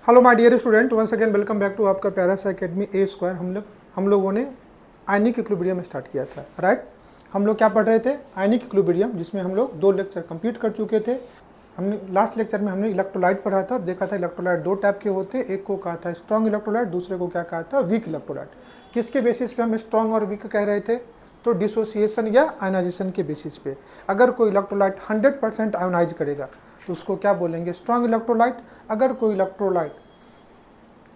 Hello my dear student, once again welcome back to आपका प्यारा सा एकेडमी ए square. हम लोगों ने आयनिक इक्विलिब्रियम स्टार्ट किया था, राइट। हम लोग क्या पढ़ रहे थे? आयनिक इक्विलिब्रियम, जिसमें हम लोग 2 लेक्चर कंप्लीट कर चुके थे। हमने लास्ट लेक्चर में हमने इलेक्ट्रोलाइट पढ़ा था और देखा था इलेक्ट्रोलाइट 2 टाइप के होते हैं। एक को कहा था स्ट्रॉन्ग इलेक्ट्रोलाइट, दूसरे को क्या कहा था? Weak electrolyte. किसके बेसिस पे हम स्ट्रॉन्ग और वीक कह रहे थे? तो डिसोसिएशन या आयनाइजेशन के बेसिस पे। अगर कोई इलेक्ट्रोलाइट 100% आयोनाइज करेगा तो उसको क्या बोलेंगे? Strong electrolyte. अगर कोई इलेक्ट्रोलाइट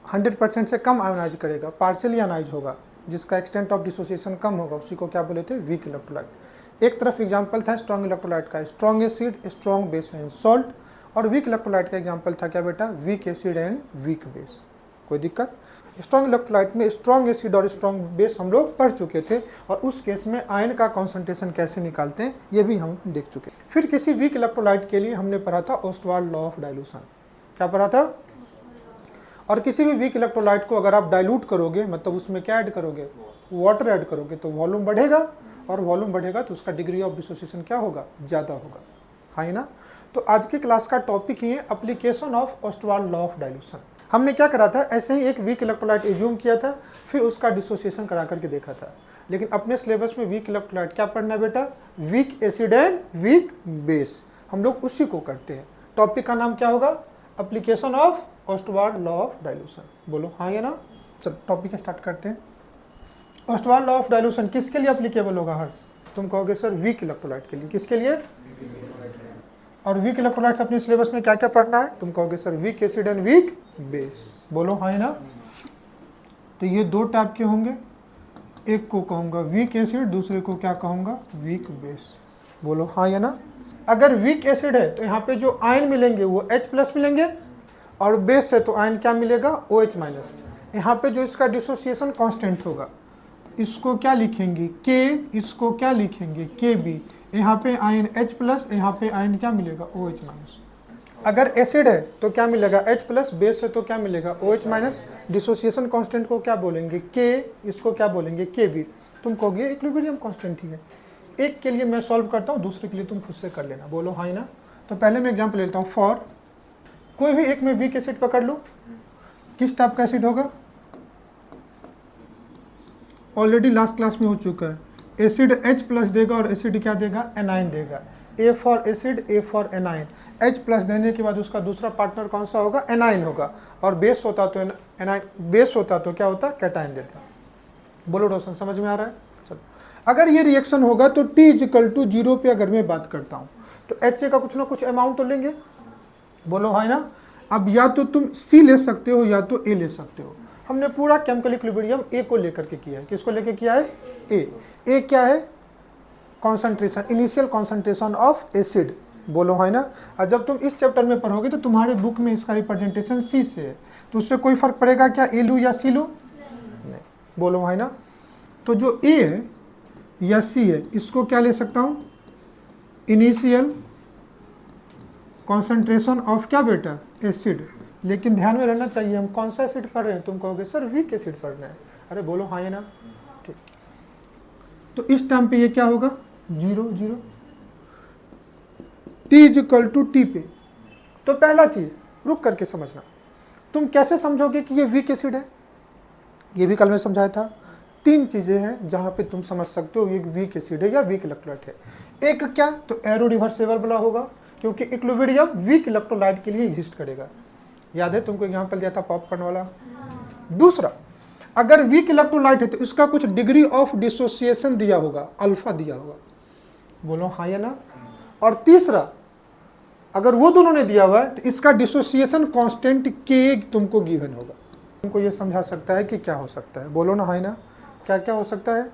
100% से कम आयोनाइज करेगा, पार्शियली आयोनाइज होगा, जिसका एक्सटेंट ऑफ डिसोसिएशन कम होगा, उसी को क्या बोले थे? Weak electrolyte. एक तरफ एग्जांपल था स्ट्रॉन्ग इलेक्ट्रोलाइट का strong acid, strong base and salt, और वीक इलेक्ट्रोलाइट का एग्जांपल था क्या बेटा? Weak acid and weak base. कोई दिक्कत? स्ट्रॉन्ग इलेक्ट्रोलाइट में स्ट्रॉन्ग एसिड और स्ट्रॉन्ग बेस हम लोग पढ़ चुके थे, और उस केस में आयन का कॉन्सेंट्रेशन कैसे निकालते हैं ये भी हम देख चुके। फिर किसी वीक इलेक्ट्रोलाइट के लिए हमने पढ़ा था ओस्टवाल्ड लॉ ऑफ डाइल्यूशन। क्या पढ़ा था? और किसी भी वीक इलेक्ट्रोलाइट को अगर आप डाइल्यूट करोगे, मतलब उसमें क्या ऐड करोगे? वाटर ऐड करोगे, तो वॉल्यूम बढ़ेगा, और वॉल्यूम बढ़ेगा तो उसका डिग्री ऑफ डिसोसिएशन क्या होगा? ज़्यादा होगा, है ना। तो आज की क्लास का टॉपिक ही है application of Ostwald law of dilution. हमने क्या करा था? ऐसे ही एक वीक इलेक्ट्रोलाइट एज्यूम किया था, फिर उसका डिसोसिएशन करा करके देखा था। लेकिन अपने सिलेबस में वीक इलेक्ट्रोलाइट क्या पढ़ना है बेटा? Weak acid and weak base. हम लोग उसी को करते हैं। टॉपिक का नाम क्या होगा? Application of Ostwald law of dilution. बोलो हाँ या ना। चलो टॉपिक स्टार्ट करते हैं। ओस्टवाल्ड लॉ ऑफ डाइल्यूशन किसके लिए एप्लीकेबल होगा हर्ष? तुम कहोगे सर वीक इलेक्ट्रोलाइट के लिए। किसके लिए? और वीक इलेक्ट्रोलाइट्स अपने सिलेबस में क्या क्या पढ़ना है? तुम कहोगे sir weak acid and weak base. बोलो हाँ या ना। तो ये 2 टाइप के होंगे, एक को कहूँगा वीक एसिड, दूसरे को क्या कहूँगा? Weak base. बोलो हाँ या ना। अगर वीक एसिड है तो यहाँ पे जो आयन मिलेंगे वो H+ मिलेंगे, और बेस है तो आयन क्या मिलेगा? OH-। यहाँ पे जो इसका डिसोसिएशन कांस्टेंट होगा, इसको क्या लिखेंगे? K। इसको क्या लिखेंगे? KB। यहाँ पे आयन H+, यहाँ पे आयन क्या मिलेगा? OH-। अगर एसिड है तो क्या मिलेगा? H+, बेस है तो क्या मिलेगा? OH-। डिसोसिएशन कांस्टेंट को क्या बोलेंगे? K। इसको क्या बोलेंगे? KB। तुम कहोगे इक्विलिब्रियम कांस्टेंट ही है। एक के लिए मैं सॉल्व करता हूँ, दूसरे के लिए तुम खुद से कर लेना। बोलो हाँ ना। तो पहले मैं एग्जाम्पल लेता हूँ। फॉर कोई भी एक में वीक एसिड पकड़ लो, किस टाइप का एसिड होगा? ऑलरेडी लास्ट क्लास में हो चुका है। एसिड H+ देगा और एसिड क्या देगा? एनाइन देगा। A for acid, A for A9. H+ देने के बाद उसका दूसरा पार्टनर कौन सा होगा? एनाइन होगा। और बेस होता तो एनाइन, बेस होता तो क्या होता? कैटाइन देता। बोलो रोशन, समझ में आ रहा है? चलो, अगर ये रिएक्शन होगा तो T = 0 पे अगर मैं बात करता हूँ तो HA का कुछ ना कुछ अमाउंट तो लेंगे। बोलो है ना। अब या तो तुम C ले सकते हो या तो A ले सकते हो। हमने पूरा केमिकल इक्विलिब्रियम A को लेकर के किया है। किसको लेकर किया है? A क्या है? Concentration, initial concentration of acid. बोलो है ना। और जब तुम इस चैप्टर में पढ़ोगे तो तुम्हारे बुक में इसका रिप्रेजेंटेशन C से है, तो उससे कोई फर्क पड़ेगा क्या? A लूँ या C लूँ? नहीं। बोलो है ना। तो जो A है या C है, इसको क्या ले सकता हूँ? इनिशियल कॉन्सेंट्रेशन ऑफ क्या बेटा? एसिड। लेकिन ध्यान में रहना चाहिए हम कौन सा एसिड पढ़ रहे हैं। तुम कहोगे सर वीक एसिड पढ़ना है। अरे बोलो हाँ या ना। ठीक। तो इस टाइम पे ये क्या होगा? 0 0। T = T पे। तो पहला चीज रुक करके समझना, तुम कैसे समझोगे कि ये वीक एसिड है? ये भी कल में समझाया था। 3 चीजें हैं जहां पे तुम समझ सकते हो ये वीक एसिड है या वीक इलेक्ट्रोलाइट है। एक क्या? तो एरो रिवर्सेबल वाला होगा, क्योंकि इक्विलिब्रियम वीक इलेक्ट्रोलाइट के लिए एग्जिस्ट करेगा। याद है तुमको एग्जांपल दिया था पॉपकॉर्न वाला। दूसरा, अगर वीक इलेक्ट्रोलाइट है तो इसका कुछ डिग्री ऑफ डिसोसिएशन दिया होगा, अल्फा दिया होगा। बोलो हाँ या ना। और तीसरा, अगर वो दोनों ने दिया हुआ है तो इसका डिसोसिएशन कांस्टेंट K तुमको गिवन होगा। तुमको ये समझा सकता है कि क्या हो सकता है? बोलो ना हाँ ना। क्या क्या हो सकता है?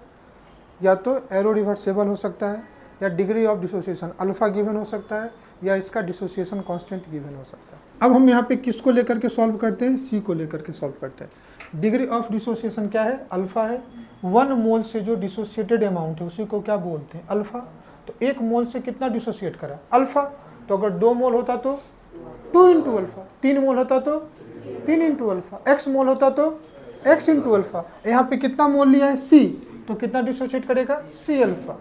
या तो एरो रिवर्सेबल हो सकता है, या degree of dissociation alpha given हो सकता है, या इसका डिसोसिएशन कांस्टेंट गिवन हो सकता है। अब हम यहाँ पे किसको लेकर के सॉल्व करते हैं? C को लेकर के सॉल्व करते हैं। डिग्री ऑफ डिसोसिएशन क्या है? अल्फा है। 1 मोल से जो डिसोसिएटेड अमाउंट है उसी को क्या बोलते हैं? अल्फा। तो 1 मोल से कितना डिसोसिएट करा? अल्फा। तो अगर 2 मोल होता तो 2 × अल्फा, 3 मोल होता तो 3 × अल्फा, x मोल होता तो x × अल्फा। यहाँ पे कितना मोल लिया है? C। तो कितना डिसोसिएट करेगा? C alpha.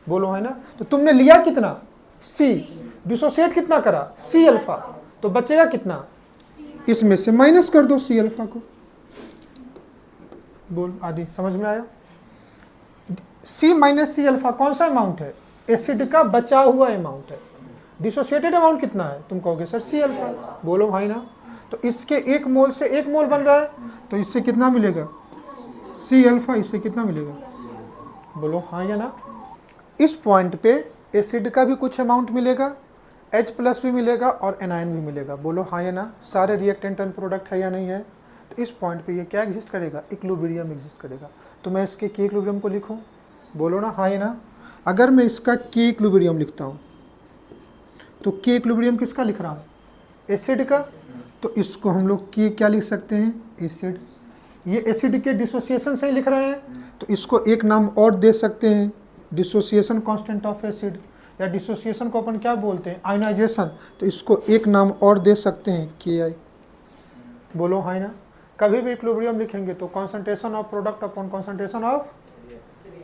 बोलो है ना। तो तुमने लिया कितना? C। डिसोसिएट कितना करा? C alpha. तो बचेगा कितना? इसमें से माइनस कर दो सी अल्फा को। बोल आदि समझ में आया? सी माइनस सी अल्फा कौन सा अमाउंट है? एसिड का बचा हुआ अमाउंट है। डिसोसिएटेड अमाउंट कितना है? तुम कहोगे सर सी अल्फा। बोलो भाई ना। तो इसके 1 मोल से 1 मोल बन रहा है, तो इससे कितना मिलेगा? C alpha. इससे कितना मिलेगा? बोलो हाँ या ना। इस पॉइंट पे एसिड का भी कुछ अमाउंट मिलेगा, H प्लस भी मिलेगा और एनायन भी मिलेगा। बोलो हाँ या ना। सारे रिएक्टेंट एंड प्रोडक्ट है या नहीं है? तो इस पॉइंट पे ये क्या एग्जिस्ट करेगा? इक्विलिब्रियम एग्जिस्ट करेगा। तो मैं इसके के इक्विलिब्रियम को लिखूं? बोलो ना हाँ या ना। अगर मैं इसका के इक्विलिब्रियम लिखता हूँ तो के इक्विलिब्रियम किसका लिख रहा हूँ? एसिड का। तो इसको हम लोग के क्या लिख सकते हैं? एसिड। ये एसिड के डिसोसिएशन से ही लिख रहे हैं, तो इसको एक नाम और दे सकते हैं, डिसोसिएशन कांस्टेंट ऑफ एसिड, या डिसोसिएशन को अपन क्या बोलते हैं? आयनाइजेशन। तो इसको एक नाम और दे सकते हैं KI। बोलो हाँ ना। कभी भी इक्विलिब्रियम लिखेंगे तो concentration of product upon concentration of,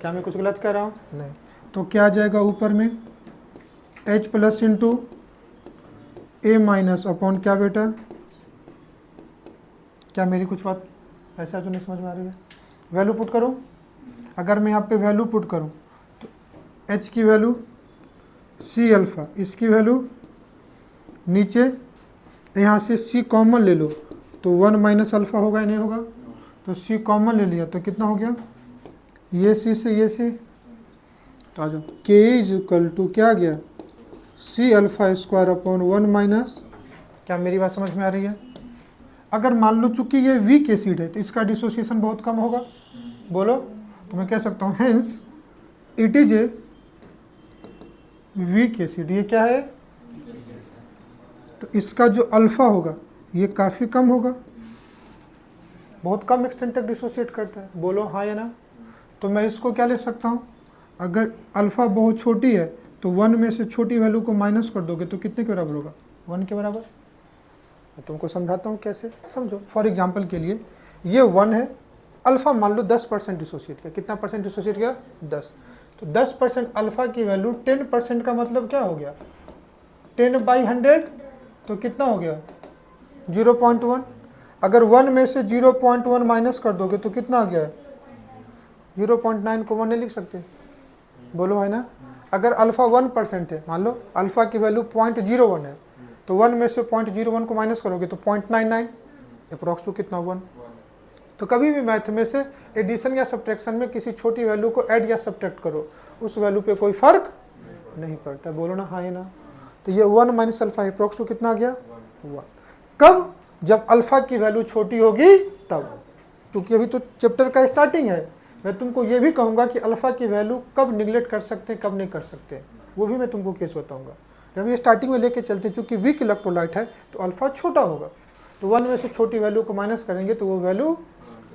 क्या मैं कुछ गलत कह रहा हूँ? नहीं। तो क्या आ जाएगा ऊपर में? H plus into A minus upon क्या बेटा? क्या मेरी कुछ बात ऐसा जो नहीं समझ में आ रही है? वैल्यू पुट करूँ? अगर मैं यहाँ पे वैल्यू पुट करूँ तो H की वैल्यू सी अल्फा, इसकी वैल्यू नीचे, यहाँ से C कॉमन ले लो तो 1 माइनस अल्फा होगा या नहीं होगा? तो C कॉमन ले लिया तो कितना हो गया? ये C से ये C, तो आ जाओ K इज इक्वल टू क्या आ गया? C alpha square upon 1 minus, क्या मेरी बात समझ में आ रही है? अगर मान लो चूंकि ये वीक एसिड है तो इसका डिसोसिएशन बहुत कम होगा। बोलो, तो मैं कह सकता हूँ hence it is a weak acid. ये क्या है? तो इसका जो अल्फा होगा ये काफ़ी कम होगा, बहुत कम एक्सटेंट तक डिसोसिएट करता है। बोलो हाँ या ना। तो मैं इसको क्या ले सकता हूँ? अगर अल्फा बहुत छोटी है तो 1 में से छोटी वैल्यू को माइनस कर दोगे तो कितने के बराबर होगा? 1 के बराबर। मैं तुमको समझाता हूँ कैसे, समझो। फॉर एग्जांपल के लिए ये 1 है, अल्फा मान लो 10% डिसोसिएट किया। कितना परसेंट डिसोसिएट किया? 10। तो 10% अल्फा की वैल्यू 10% का मतलब क्या हो गया? 10/100। तो कितना हो गया? 0.1। अगर 1 में से 0.1 माइनस कर दोगे तो कितना आ गया? 0.9 को 1 नहीं लिख सकते? बोलो है ना। अगर अल्फा 1% है, मान लो अल्फा की वैल्यू 0.01 है, तो 1 में से 0.01 को माइनस करोगे तो 0.99, अप्रॉक्स टू कितना? 1। तो कभी भी मैथ में से एडिशन या सब्ट्रैक्शन में किसी छोटी वैल्यू को ऐड या सब्ट्रैक्ट करो, उस वैल्यू पे कोई फर्क नहीं पड़ता। बोलो ना हाँ या ना। तो ये 1 माइनस अल्फा अप्रॉक्स टू कितना आ गया? 1। कब? जब अल्फा की वैल्यू छोटी होगी तब। क्योंकि अभी तो चैप्टर का स्टार्टिंग है, मैं तुमको ये भी कहूँगा कि अल्फा की वैल्यू कब निगलेक्ट कर सकते हैं, कब नहीं कर सकते, वो भी मैं तुमको केस बताऊँगा। जब ये स्टार्टिंग में लेके चलते हैं, चूँकि वीक इलेक्ट्रोलाइट है तो अल्फा छोटा होगा, तो 1 में से छोटी वैल्यू को माइनस करेंगे तो वो वैल्यू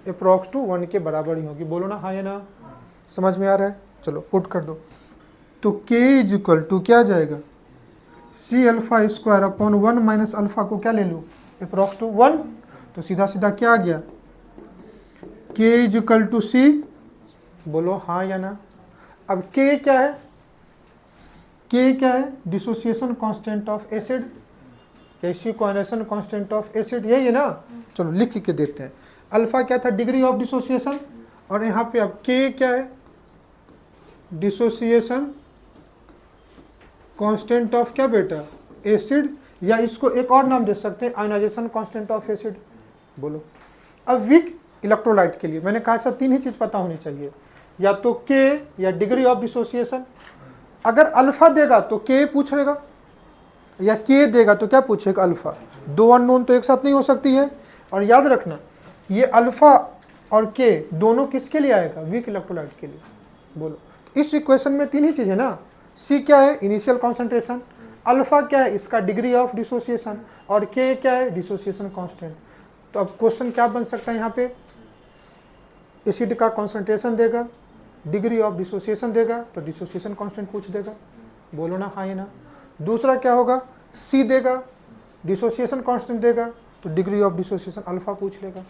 अप्रॉक्स टू 1 के बराबर ही होगी। बोलो ना हाँ या ना। समझ में आ रहा है? चलो पुट कर दो। तो K इज इक्वल टू क्या जाएगा? C alpha square upon 1 minus alpha को क्या ले लूँ? Approx to 1। तो सीधा सीधा क्या आ गया? K is equal to C। बोलो हाँ या ना। अब K क्या है? K क्या है? डिसोसिएशन कांस्टेंट ऑफ एसिड, कैसी कोऑर्डिनेशन कांस्टेंट ऑफ एसिड, यही है ना। चलो लिख के देते हैं। अल्फा क्या था? डिग्री ऑफ डिसोसिएशन, और यहाँ पे अब K क्या है? डिसोसिएशन कांस्टेंट ऑफ क्या बेटा? एसिड, या इसको एक और नाम दे सकते हैं, आयनाइजेशन कांस्टेंट ऑफ एसिड। बोलो। अब वीक इलेक्ट्रोलाइट के लिए मैंने कहा सब 3 ही चीज पता होनी चाहिए, या तो K या डिग्री ऑफ डिसोसिएशन। अगर अल्फा देगा तो K पूछेगा, या K देगा तो क्या पूछेगा? अल्फा। 2 अननोन तो एक साथ नहीं हो सकती है। और याद रखना ये अल्फा और K दोनों किसके लिए आएगा? वीक इलेक्ट्रोलाइट के लिए। बोलो। इस इक्वेशन में 3 ही चीजें ना। C क्या है? Initial concentration. अल्फा क्या है? इसका डिग्री ऑफ डिसोसिएशन। और K क्या है? Dissociation constant. तो अब क्वेश्चन क्या बन सकता है? यहाँ पे एसिड का कॉन्सेंट्रेशन देगा, डिग्री ऑफ डिसोसिएशन देगा तो डिसोसिएशन कांस्टेंट पूछ देगा। बोलो ना हाँ या ना। दूसरा क्या होगा? C देगा, डिसोसिएशन कांस्टेंट देगा तो डिग्री ऑफ डिसोसिएशन अल्फा पूछ लेगा।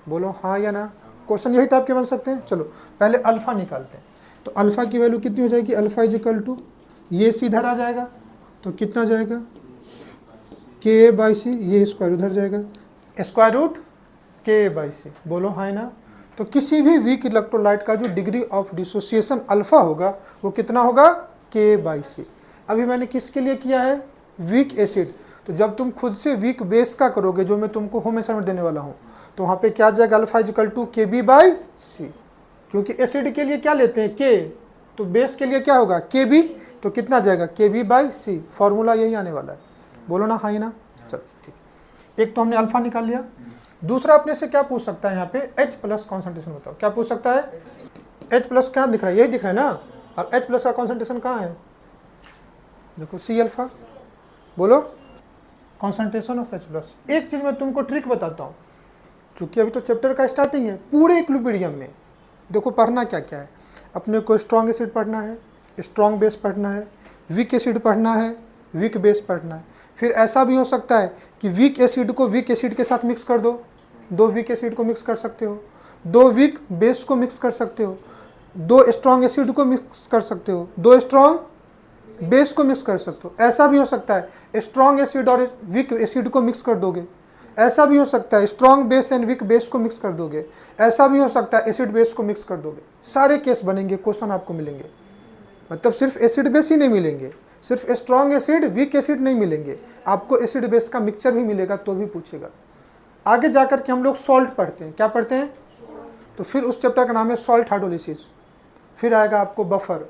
बोलो हाँ या ना। क्वेश्चन यही टाइप के बन सकते हैं। चलो पहले अल्फा निकालते हैं। तो अल्फा की वैल्यू कितनी हो जाएगी? अल्फा इज इक्वल टू ये C इधर आ जाएगा तो कितना जाएगा? के बाई सी, ये स्क्वायर उधर जाएगा, स्क्वायर रूट के बाई सी, बोलो हाँ ना। तो किसी भी वीक इलेक्ट्रोलाइट का जो डिग्री ऑफ डिसोसिएशन अल्फा होगा वो कितना होगा, के बाई सी। अभी मैंने किसके लिए किया है, वीक एसिड। तो जब तुम खुद से वीक बेस का करोगे, जो मैं तुमको होम असाइनमेंट देने वाला हूँ, तो वहाँ पे क्या जाएगा, अल्फा इजिकल टू के बी बाई सी, क्योंकि एसिड के लिए क्या लेते हैं, के, तो बेस के लिए क्या होगा, के बी, तो कितना जाएगा, के बी बाई सी। फॉर्मूला यही आने वाला है, बोलो ना हाँ ही ना। चलो ठीक, एक तो हमने अल्फा निकाल लिया। दूसरा अपने से क्या पूछ सकता है यहाँ पे, H प्लस कॉन्सेंट्रेशन बताओ, क्या पूछ सकता है, H प्लस क्या दिख रहा है, यही दिख रहा है ना, और H प्लस का कॉन्सेंट्रेशन कहाँ है, देखो सी अल्फा, बोलो कॉन्सेंट्रेशन ऑफ H प्लस। एक चीज़ मैं तुमको ट्रिक बताता हूँ, चूंकि अभी तो चैप्टर का स्टार्टिंग है, पूरे इक्विलिब्रियम में देखो पढ़ना क्या क्या है। अपने को स्ट्रॉन्ग एसिड पढ़ना है, स्ट्रॉन्ग बेस पढ़ना है, वीक एसिड पढ़ना है, वीक बेस पढ़ना है। फिर ऐसा भी हो सकता है कि वीक एसिड को वीक एसिड के साथ मिक्स कर दो, दो वीक एसिड को मिक्स कर सकते हो, दो वीक बेस को मिक्स कर सकते हो, दो स्ट्रॉन्ग एसिड को मिक्स कर सकते हो, दो स्ट्रॉन्ग बेस को मिक्स कर सकते हो। ऐसा भी हो सकता है स्ट्रॉन्ग एसिड और वीक एसिड को मिक्स कर दोगे, ऐसा भी हो सकता है strong base and weak base को मिक्स कर दोगे, ऐसा भी हो सकता है एसिड बेस को मिक्स कर दोगे। सारे केस बनेंगे, क्वेश्चन आपको मिलेंगे। मतलब सिर्फ एसिड बेस ही नहीं मिलेंगे, सिर्फ स्ट्रॉन्ग एसिड वीक एसिड नहीं मिलेंगे, आपको एसिड बेस का मिक्सचर भी मिलेगा तो भी पूछेगा। आगे जाकर के हम लोग सॉल्ट पढ़ते हैं, क्या पढ़ते हैं, तो फिर उस चैप्टर का नाम है सॉल्ट हाइड्रोलिसिस। फिर आएगा आपको बफर।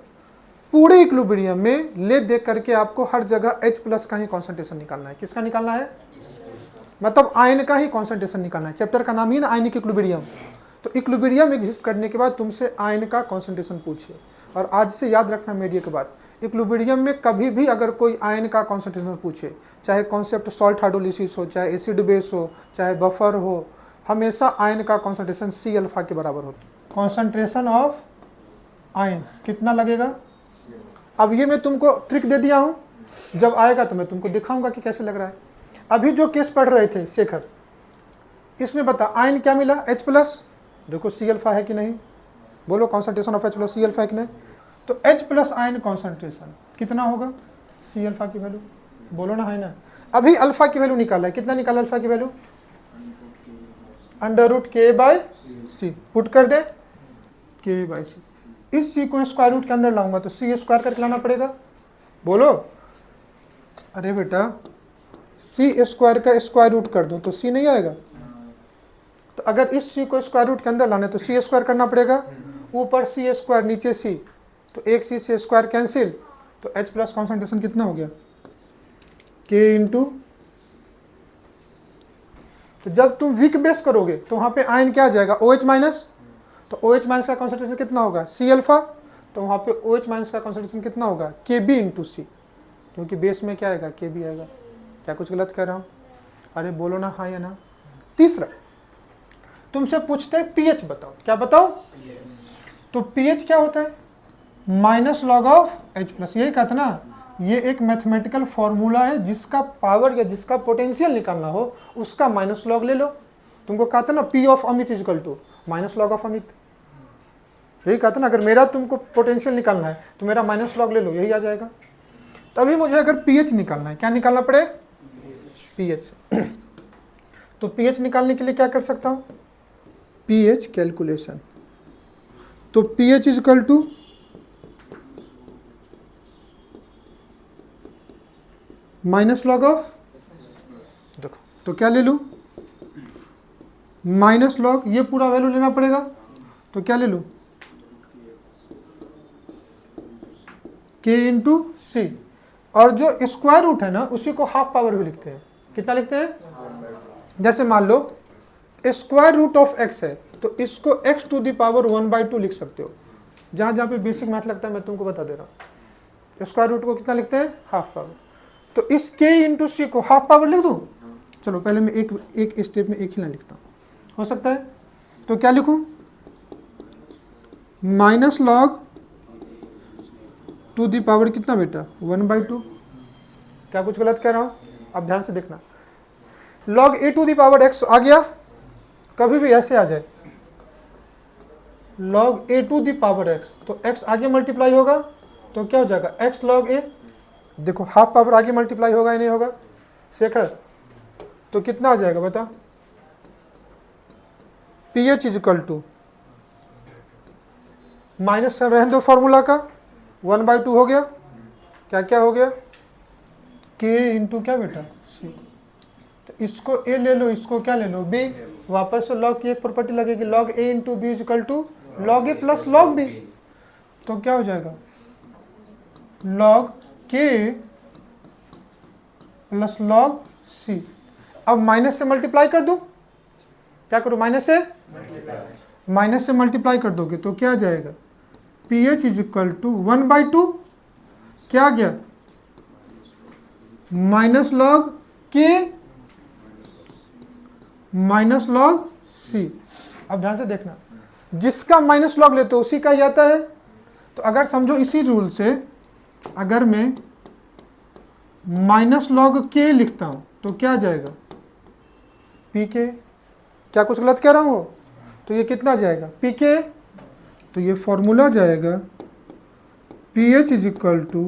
पूरे इक्विलिब्रियम में ले देख करके आपको हर जगह H प्लस का ही कॉन्सेंट्रेशन निकालना है। किसका निकालना है, मतलब आयन का ही कॉन्सेंट्रेशन निकालना है। चैप्टर का नाम ही ना आयनिक इक्विलिब्रियम। तो इक्विलिब्रियम एग्जिस्ट करने के बाद तुमसे आयन का कॉन्सेंट्रेशन पूछे, और आज से याद रखना मीडिया के बाद, इक्विलिब्रियम में कभी भी अगर कोई आयन का कॉन्सेंट्रेशन पूछे, चाहे कॉन्सेप्ट सॉल्ट हाइड्रोलिसिस हो, चाहे एसिड बेस हो, चाहे बफर हो, हमेशा आयन का कॉन्सेंट्रेशन सी अल्फा के बराबर होता है। कॉन्सेंट्रेशन ऑफ आयन कितना लगेगा। अब ये मैं तुमको ट्रिक दे दिया हूँ, जब आएगा तो मैं तुमको दिखाऊंगा कि कैसे लग रहा है। अभी जो केस पढ़ रहे थे शेखर, इसमें बता आयन क्या मिला, H प्लस, देखो सी अल्फा है कि नहीं, बोलो concentration of H plus C alpha है कि नहीं। तो H प्लस आयन कॉन्सेंट्रेशन कितना होगा, सी अल्फा की वैल्यू, बोलो ना है ना। अभी अल्फा की वैल्यू निकाला है, कितना निकाला अल्फा की वैल्यू, अंडर रूट के बाई सी, पुट कर दे के बाई सी। इस सी को स्क्वायर रूट के अंदर लाऊंगा तो सी स्क्वायर करके लाना पड़ेगा, बोलो। अरे बेटा सी स्क्वायर का स्क्वायर रूट कर दूं तो सी नहीं आएगा, तो अगर इस सी को स्क्वायर रूट के अंदर लाना है तो सी स्क्वायर करना पड़ेगा, ऊपर सी स्क्वायर नीचे सी, तो एक सी से स्क्वायर कैंसिल, तो H प्लस कॉन्सेंट्रेशन कितना हो गया, के इंटू। तो जब तुम वीक बेस करोगे तो वहां पे आयन क्या आ जाएगा, OH माइनस, तो OH माइनस का कॉन्सेंट्रेशन कितना होगा, सी अल्फा, तो वहां पे OH माइनस का कॉन्सेंट्रेशन कितना होगा, के बी इंटू सी, क्योंकि बेस में क्या आएगा, के बी आएगा। क्या कुछ गलत कह रहा हूं, अरे बोलो ना हाँ या ना। तीसरा तुमसे पूछते हैं पीएच बताओ, क्या बताओ, तो पीएच क्या होता है, minus log of H plus. यही कहता ना, ये एक मैथमेटिकल फॉर्मूला है, जिसका पावर या जिसका पोटेंशियल निकालना हो उसका माइनस लॉग ले लो। तुमको कहता ना पी ऑफ अमित is equal to minus log of अमित, यही कहता ना, अगर मेरा तुमको पोटेंशियल निकालना है तो मेरा माइनस लॉग ले लो, यही आ जाएगा। तभी मुझे अगर पीएच निकालना है, क्या निकालना पड़े, पीएच। तो पीएच निकालने के लिए क्या कर सकता हूं, पीएच कैलकुलेशन। तो pH is equal to minus log of, देखो तो क्या ले लूं, माइनस लॉग, ये पूरा वैल्यू लेना पड़ेगा, तो क्या ले लूं, के इंटू सी, और जो स्क्वायर रूट है ना उसी को हाफ पावर भी लिखते हैं। कितना लिखते हैं, जैसे मान लो स्क्वायर रूट ऑफ एक्स है तो इसको x टू दी पावर 1/2 लिख सकते हो। जहां जहां पे बेसिक मैथ लगता है मैं तुमको बता दे रहा हूँ। स्क्वायर रूट को कितना लिखते हैं, हाफ पावर, तो इस k इंटू सी को हाफ पावर लिख दूं। चलो पहले मैं एक स्टेप में एक ही लाइन लिखता हूँ, हो सकता है। तो क्या लिखूं, minus log to the power कितना बेटा, 1/2। क्या कुछ गलत कह रहा हूं, अब ध्यान से देखना। Log A to the power x आ गया, कभी भी ऐसे आ जाए, log A to the power x, तो x आगे मल्टीप्लाई होगा तो क्या हो जाएगा, x लॉग ए। देखो हाफ पावर आगे मल्टीप्लाई होगा या नहीं होगा, शेखर तो कितना आ जाएगा बता, pH इजिकल टू माइनस रहने दो फॉर्मूला का, 1/2 हो गया, क्या क्या हो गया, K इंटू क्या बेटा C। तो इसको A ले लो, इसको क्या ले लो B, वापस से लॉग की एक प्रॉपर्टी लगेगी, log A into B is equal to log A plus log B। तो क्या हो जाएगा, log K plus log C। अब माइनस से मल्टीप्लाई कर दो, क्या करो, माइनस से मल्टीप्लाई कर दोगे तो क्या आ जाएगा, pH इजिकल टू 1/2 क्या आ गया, minus log K minus log C। अब ध्यान से देखना, जिसका माइनस लॉग लेते हो उसी का ही आता है। तो अगर समझो इसी रूल से अगर मैं माइनस लॉग K लिखता हूं तो क्या आ जाएगा, PK। क्या कुछ गलत कह रहा हूं, तो ये कितना आ जाएगा, PK। तो ये फॉर्मूला जाएगा pH is equal to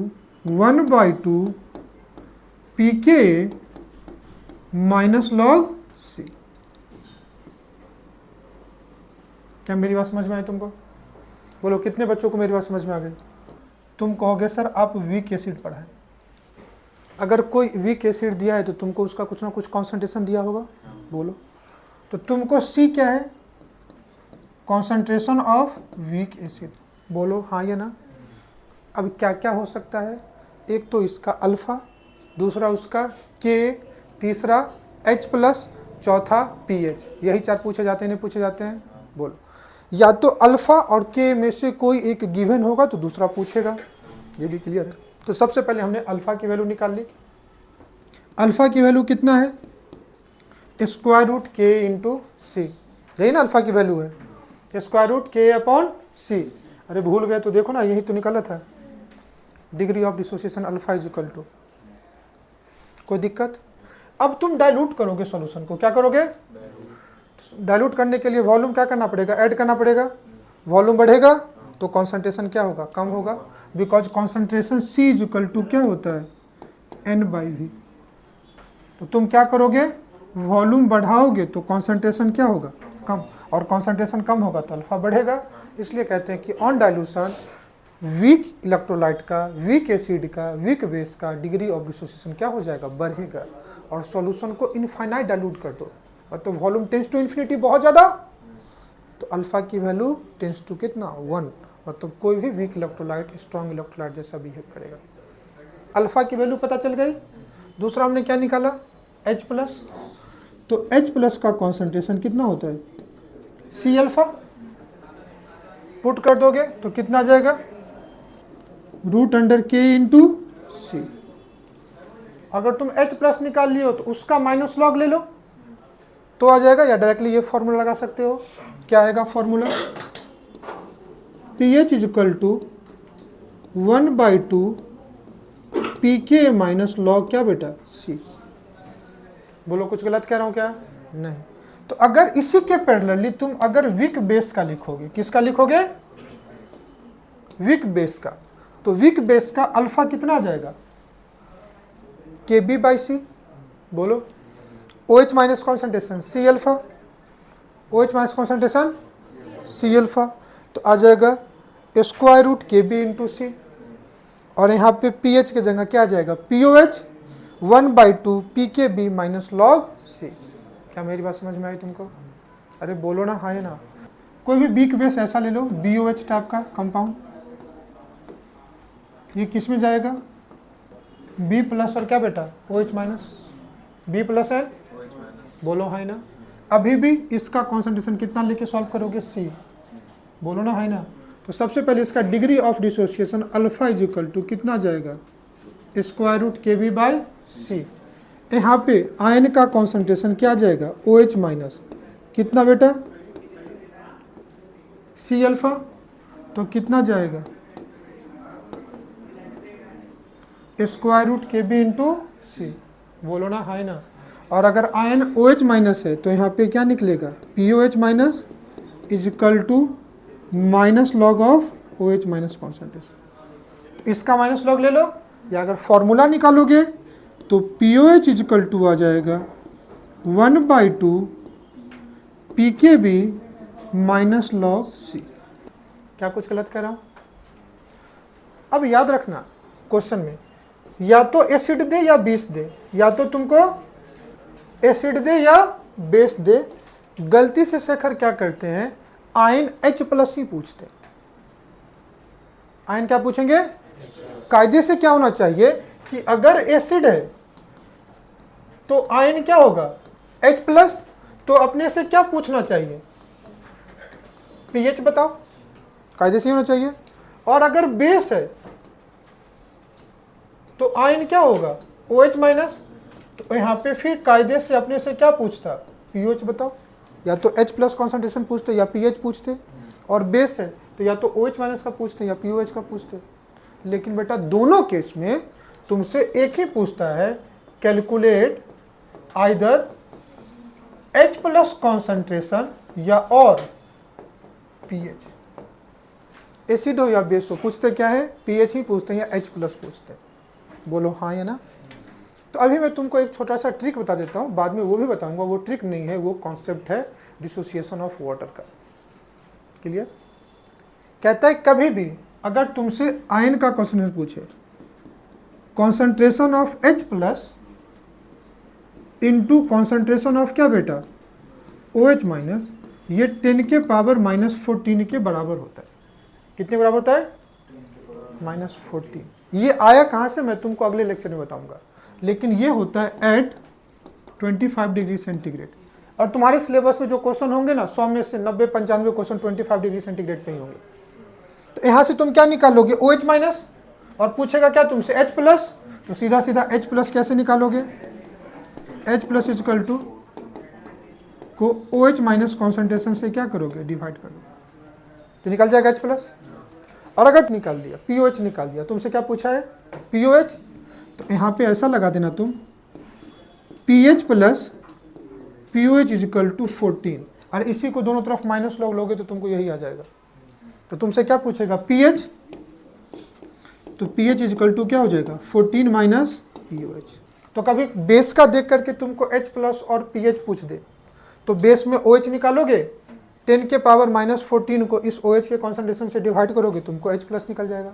1/2 PK minus log C। क्या मेरी बात समझ में आई तुमको, बोलो कितने बच्चों को मेरी बात समझ में आ गई। तुम कहोगे सर आप वीक एसिड पढ़ाएं, अगर कोई वीक एसिड दिया है तो तुमको उसका कुछ ना कुछ कॉन्सेंट्रेशन दिया होगा, बोलो। तो तुमको C क्या है, कॉन्सेंट्रेशन ऑफ वीक एसिड, बोलो हाँ या ना। अब क्या क्या हो सकता है, एक तो इसका अल्फा, दूसरा उसका K, तीसरा H प्लस, चौथा pH। यही 4 पूछे जाते हैं, नहीं पूछे जाते हैं, बोलो। या तो अल्फा और K में से कोई एक गिवन होगा तो दूसरा पूछेगा, ये भी क्लियर है। तो सबसे पहले हमने अल्फा की वैल्यू निकाल ली। अल्फा की वैल्यू कितना है, square root K into C, यही ना अल्फा की वैल्यू है, square root K upon C। अरे भूल गए तो देखो ना, यही तो निकाला था, degree of dissociation alpha is equal to, कोई दिक्कत। अब तुम डाइल्यूट करोगे सॉल्यूशन को, क्या करोगे, डाइल्यूट करने के लिए वॉल्यूम क्या करना पड़ेगा, ऐड करना पड़ेगा। वॉल्यूम बढ़ेगा तो कॉन्सेंट्रेशन क्या होगा, कम होगा, because concentration C is equal to क्या होता है, N/V। तो तुम क्या करोगे, वॉल्यूम बढ़ाओगे तो कॉन्सेंट्रेशन क्या होगा, कम, और कॉन्सेंट्रेशन कम होगा तो अल्फा बढ़ेगा। इसलिए कहते हैं कि ऑन डाइल्यूशन वीक इलेक्ट्रोलाइट का, वीक एसिड का, वीक बेस का डिग्री ऑफ डिसोसिएशन क्या हो जाएगा, बढ़ेगा। और सॉल्यूशन को इनफाइनाइट डाइल्यूट कर दो, मतलब वॉल्यूम टेंस टू इन्फिनिटी बहुत ज़्यादा, तो अल्फा की वैल्यू टेंस टू कितना, 1, मतलब कोई भी वीक इलेक्ट्रोलाइट स्ट्रॉन्ग इलेक्ट्रोलाइट जैसा बिहेव करेगा। अल्फा की वैल्यू पता चल गई। दूसरा हमने क्या निकाला, H प्लस। तो H प्लस का कॉन्सेंट्रेशन कितना होता है, C अल्फा। पुट कर दोगे तो कितना आ जाएगा, √K इंटू C। अगर तुम H प्लस निकाल लियो तो उसका माइनस लॉग ले लो तो आ जाएगा, या डायरेक्टली ये फॉर्मूला लगा सकते हो। क्या आएगा formula, pH is equal to 1/2 PK minus log क्या बेटा, C। बोलो कुछ गलत कह रहा हूँ क्या, नहीं। तो अगर इसी के पैरेलली तुम अगर वीक बेस का लिखोगे, किसका लिखोगे, वीक बेस का, तो वीक बेस का अल्फा कितना आ जाएगा, KB/C। बोलो OH minus concentration C alpha, OH minus concentration C alpha, तो आ जाएगा square root KB into C। और यहाँ पे pH की जगह क्या आ जाएगा, POH 1/2 PKB minus log C। क्या मेरी बात समझ में आई तुमको, अरे बोलो ना हाँ या ना। कोई भी वीक बेस ऐसा ले लो, BOH टाइप का कंपाउंड, ये किस में जाएगा, B प्लस और क्या बेटा OH माइनस, B प्लस है, बोलो हाँ ना। अभी भी इसका कॉन्सेंट्रेशन कितना लेके सॉल्व करोगे, C, बोलो ना हाँ ना। तो सबसे पहले इसका degree of dissociation alpha is equal to कितना जाएगा, स्क्वायर रूट KB/C। यहाँ पे आयन का कॉन्सेंट्रेशन क्या जाएगा, OH माइनस कितना बेटा, C अल्फा, तो कितना जाएगा, square root KB into C। बोलो ना हाँ ना। और अगर आयन OH माइनस है तो यहाँ पे क्या निकलेगा, POH minus is equal to minus log of OH minus concentration. इसका माइनस लॉग ले लो, या अगर फॉर्मूला निकालोगे तो POH इज इक्वल टू आ जाएगा 1/2 pKb माइनस log C। क्या कुछ गलत कर रहा हूं? अब याद रखना क्वेश्चन में या तो एसिड दे या बेस दे, या तो तुमको एसिड दे या बेस दे। गलती से शेखर क्या करते हैं, आयन H+ ही पूछते हैं। आयन क्या पूछेंगे? कायदे से क्या होना चाहिए कि अगर एसिड है तो आयन क्या होगा? H+। तो अपने से क्या पूछना चाहिए? pH बताओ, कायदे से होना चाहिए। और अगर बेस है तो आयन क्या होगा? OH-। तो यहाँ पे फिर कायदे से अपने से क्या पूछता? pH बताओ। या तो H+ कॉन्सेंट्रेशन पूछते या pH पूछते। और बेस है तो या तो OH- का पूछते या POH का पूछते। लेकिन बेटा दोनों केस में तुमसे एक ही पूछता है, कैलकुलेट आइदर H+ कॉन्सेंट्रेशन या और pH। एसिड हो या बेस हो, पूछते क्या है? pH ही पूछते हैं या H+ पूछते हैं। बोलो हाँ या ना। तो अभी मैं तुमको एक छोटा सा ट्रिक बता देता हूँ, बाद में वो भी बताऊंगा। वो ट्रिक नहीं है, वो कॉन्सेप्ट है डिसोसिएशन ऑफ वाटर का। क्लियर? कहता है कभी भी अगर तुमसे आयन का क्वेश्चन पूछे, concentration of H+ into concentration of क्या बेटा? OH-, ये 10⁻⁻14 के बराबर होता है। कितने बराबर होता है? -14। ये आया कहाँ से मैं तुमको अगले लेक्चर में बताऊंगा। लेकिन ये होता है एट 25 डिग्री सेंटीग्रेड। और तुम्हारे सिलेबस में जो क्वेश्चन होंगे ना, 100 में से 90-95 क्वेश्चन 25 डिग्री सेंटीग्रेड पे ही होंगे। तो यहाँ से तुम क्या निकालोगे? OH-। और पूछेगा क्या तुमसे? H+। तो सीधा सीधा H+ कैसे निकालोगे? H+ इक्वल टू को OH- कॉन्सेंट्रेशन से क्या करोगे? डिवाइड करोगे तो निकल जाएगा H+। और अगर निकाल दिया, POH निकाल दिया, तुमसे क्या पूछा है? POH। तो यहाँ पे ऐसा लगा देना तुम, pH + POH इक्वल टू 14। और इसी को दोनों तरफ माइनस लॉग लोगे तो तुमको यही आ जाएगा। तो तुमसे क्या पूछेगा? pH। तो pH इक्वल टू क्या हो जाएगा? 14 माइनस POH। तो कभी बेस का देख करके तुमको H+ और pH पूछ दे तो बेस में OH निकालोगे, 10⁻⁻14 को इस OH के कॉन्सेंट्रेशन से डिवाइड करोगे, तुमको H+ निकल जाएगा।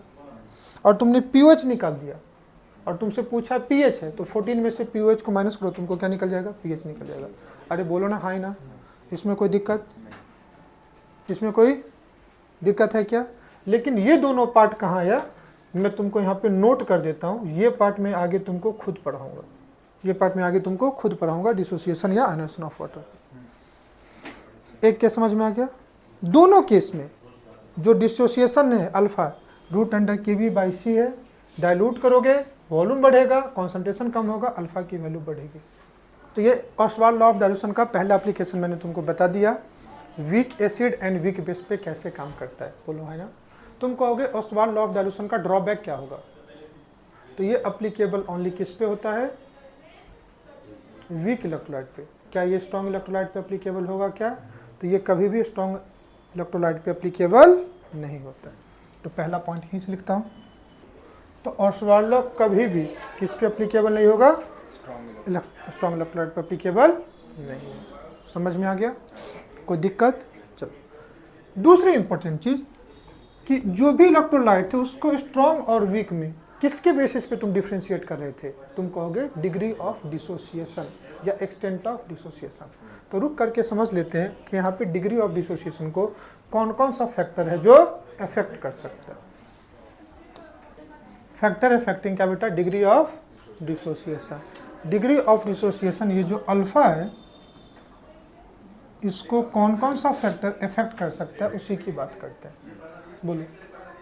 और तुमने POH निकाल दिया और तुमसे पूछा pH है, तो 14 में से POH को माइनस करो, तुमको क्या निकल जाएगा? pH निकल जाएगा। अरे बोलो ना हाँ ना, इसमें कोई दिक्कत? इसमें कोई दिक्कत है क्या? लेकिन ये दोनों पार्ट कहाँ आया, मैं तुमको यहाँ पे नोट कर देता हूँ। ये पार्ट में आगे तुमको खुद पढ़ाऊंगा, ये पार्ट में आगे तुमको खुद पढ़ाऊंगा, डिसोसिएशन या आयनाइजेशन ऑफ वाटर। एक केस समझ में आ गया? दोनों केस में जो डिसोसिएशन है अल्फा √Kb/c है। डाइल्यूट करोगे, वॉल्यूम बढ़ेगा, कॉन्सेंट्रेशन कम होगा, अल्फा की वैल्यू बढ़ेगी। तो ये ऑस्वाल्ड लॉ ऑफ डाइल्यूशन का पहला एप्लीकेशन मैंने तुमको बता दिया। Weak acid and weak base पे कैसे काम करता है, बोलो है ना। तुम कहोगे ऑस्वाल्ड लॉ ऑफ डाइल्यूशन का ड्रॉबैक क्या होगा? तो ये अप्लीकेबल ओनली किस पे होता है? वीक इलेक्ट्रोलाइट पे। क्या ये स्ट्रॉन्ग इलेक्ट्रोलाइट पे अप्लीकेबल होगा क्या? तो ये कभी भी स्ट्रॉन्ग इलेक्ट्रोलाइट पे अप्लीकेबल नहीं होता है। तो पहला पॉइंट यहीं से लिखता हूँ। तो ऑस्वाल्ड लॉ कभी भी किस पे अप्लीकेबल नहीं होगा? स्ट्रॉन्ग इलेक्ट्रोलाइट पे अप्लीकेबल नहीं है। समझ में आ गया? कोई दिक्कत? चलो दूसरी इंपॉर्टेंट चीज कि जो भी इलेक्ट्रोलाइट है उसको स्ट्रॉन्ग और वीक में किसके बेसिस पे तुम डिफ्रेंशिएट कर रहे थे? तुम कहोगे डिग्री ऑफ डिसोसिएशन या एक्सटेंट ऑफ डिसोसिएशन। तो रुक करके समझ लेते हैं कि यहाँ पे डिग्री ऑफ डिसोसिएशन को कौन कौन सा फैक्टर है जो अफेक्ट कर सकता है। फैक्टर अफेक्टिंग क्या बेटा? Degree of dissociation. Degree of dissociation ये जो अल्फा है इसको कौन कौन सा फैक्टर अफेक्ट कर सकता है उसी की बात करते हैं। बोलिए।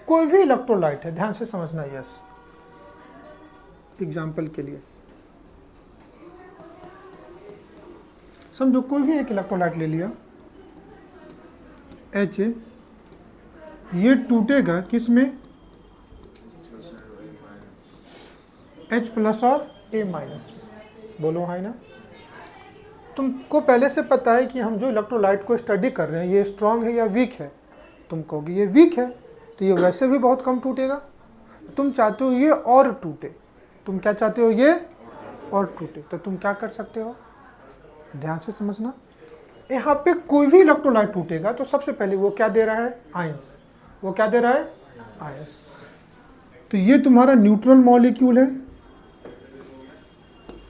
कोई भी इलेक्ट्रोलाइट है, ध्यान से समझना। यस, एग्जाम्पल के लिए समझो, कोई भी एक इलेक्ट्रोलाइट ले लिया H, ये टूटेगा किस में? H+ और A-। बोलो हाँ ना। तुमको पहले से पता है कि हम जो इलेक्ट्रोलाइट को स्टडी कर रहे हैं ये स्ट्रॉन्ग है या वीक है। तुम कहोगे ये वीक है तो ये वैसे भी बहुत कम टूटेगा। तुम चाहते हो ये और टूटे। तुम क्या चाहते हो? ये और टूटे। तो तुम क्या कर सकते हो? ध्यान से समझना, यहाँ पे कोई भी इलेक्ट्रोलाइट टूटेगा तो सबसे पहले वो क्या दे रहा है, आयंस। वो क्या दे रहा है, आयंस। तो ये तुम्हारा न्यूट्रल मॉलिक्यूल है,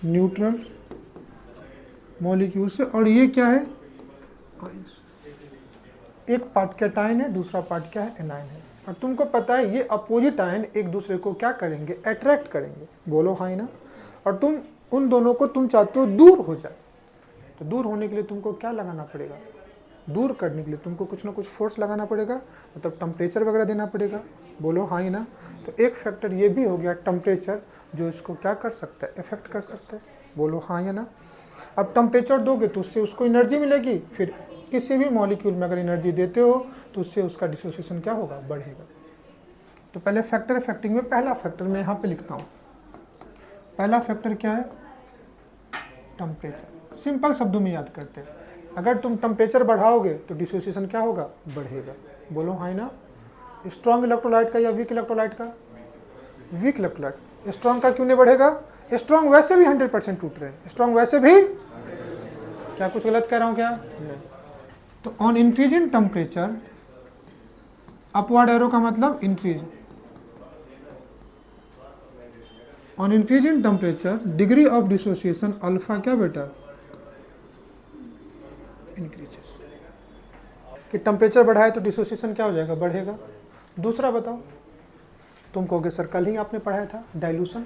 न्यूट्रल मॉलिक्यूल से, और ये क्या है, आयंस। एक पार्ट कैटायन है, दूसरा पार्ट क्या है, एनायन है। और तुमको पता है ये अपोजिट आयन एक दूसरे को क्या करेंगे, अट्रैक्ट करेंगे, बोलो हाँ ना। और तुम उन दोनों को तुम चाहते हो दूर हो जाए, तो दूर होने के लिए तुमको क्या लगाना पड़ेगा, दूर करने के लिए तुमको कुछ ना कुछ फोर्स लगाना पड़ेगा, मतलब टेम्परेचर वगैरह देना पड़ेगा, बोलो हाँ ना। तो एक फैक्टर ये भी हो गया टेम्परेचर, जो इसको क्या कर सकता है, इफेक्ट कर सकता है, बोलो हाँ या ना। अब टेम्परेचर दोगे तो उससे उसको एनर्जी मिलेगी, फिर किसी भी मॉलिक्यूल में अगर एनर्जी देते हो तो उससे उसका डिसोसिएशन क्या होगा, बढ़ेगा। तो पहले फैक्टर इफेक्टिंग में पहला फैक्टर मैं यहाँ पे लिखता हूँ। पहला फैक्टर क्या है, टेम्परेचर। सिंपल शब्दों में याद करते हैं, अगर तुम टेम्परेचर बढ़ाओगे तो डिसोसिएशन क्या होगा, बढ़ेगा, बोलो हाँ ना। स्ट्रॉन्ग इलेक्ट्रोलाइट का या वीक इलेक्ट्रोलाइट का, वीक इलेक्ट्रोलाइट। स्ट्रॉन्ग का क्यों नहीं बढ़ेगा, स्ट्रॉन्ग वैसे भी 100% टूट रहे हैं, स्ट्रॉन्ग वैसे भी, क्या कुछ गलत कह रहा हूँ क्या, नहीं। तो on increase in temperature, upward arrow का मतलब increase, on increase in temperature degree of dissociation alpha क्या बेटा, इंक्रीजेस। कि टेम्परेचर बढ़ाए तो डिसोसिएशन क्या हो जाएगा, बढ़ेगा। दूसरा बताओ, तुम कहोगे सर कल ही आपने पढ़ाया था डाइल्यूशन,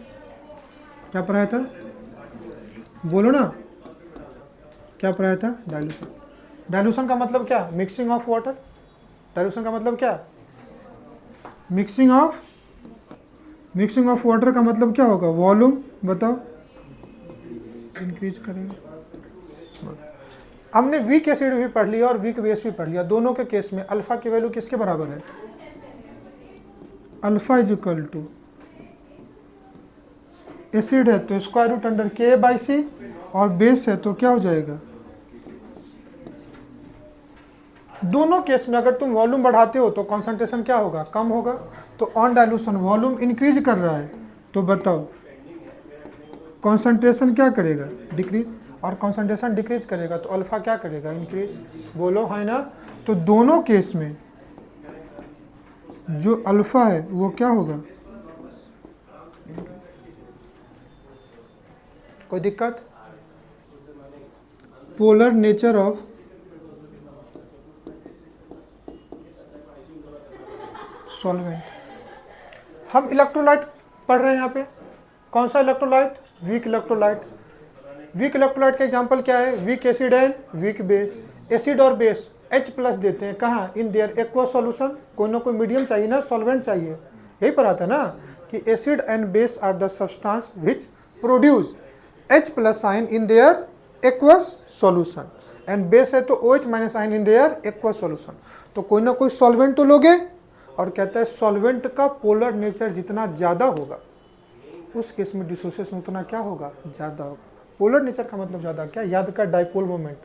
क्या पढ़ाया था, बोलो ना, क्या पढ़ाया था, डाइल्यूशन। डाइल्यूशन का मतलब क्या, मिक्सिंग ऑफ वाटर। डाइल्यूशन का मतलब क्या, मिक्सिंग ऑफ वाटर का मतलब क्या होगा, वॉल्यूम बताओ, इंक्रीज करेंगे। हमने वीक एसिड भी पढ़ लिया और वीक बेस भी पढ़ लिया, दोनों के केस में अल्फा की वैल्यू किसके बराबर है, alpha is equal to, acid है तो square root under K by C, और बेस है तो क्या हो जाएगा। दोनों केस में अगर तुम वॉल्यूम बढ़ाते हो तो कॉन्सेंट्रेशन क्या होगा, कम होगा। तो ऑन डाइल्यूशन वॉल्यूम इंक्रीज कर रहा है, तो बताओ कॉन्सेंट्रेशन क्या करेगा, डिक्रीज। और कॉन्सेंट्रेशन डिक्रीज करेगा तो अल्फा क्या करेगा, इंक्रीज, बोलो है ना। तो दोनों केस में जो अल्फा है वो क्या होगा, कोई दिक्कत। पोलर नेचर ऑफ सॉल्वेंट, हम इलेक्ट्रोलाइट पढ़ रहे हैं यहाँ पे, कौन सा electrolyte, weak electrolyte. Weak electrolyte का एग्जांपल क्या है, weak acid and weak base. Acid और बेस H+ देते हैं कहाँ, इन देयर एक्वा सॉल्यूशन, कोई ना कोई मीडियम चाहिए ना, सॉल्वेंट चाहिए, यही पढ़ा था ना कि acid and base are the substance which produce H+ ion in their aqueous solution, and base है तो OH- ion in their aqueous solution. तो कोई ना कोई सॉल्वेंट तो लोगे, और कहता है सॉल्वेंट का पोलर नेचर जितना ज़्यादा होगा उस केस में डिसोसिएशन उतना क्या होगा, ज़्यादा होगा। पोलर नेचर का मतलब ज़्यादा क्या, याद का डाइपोल मोमेंट,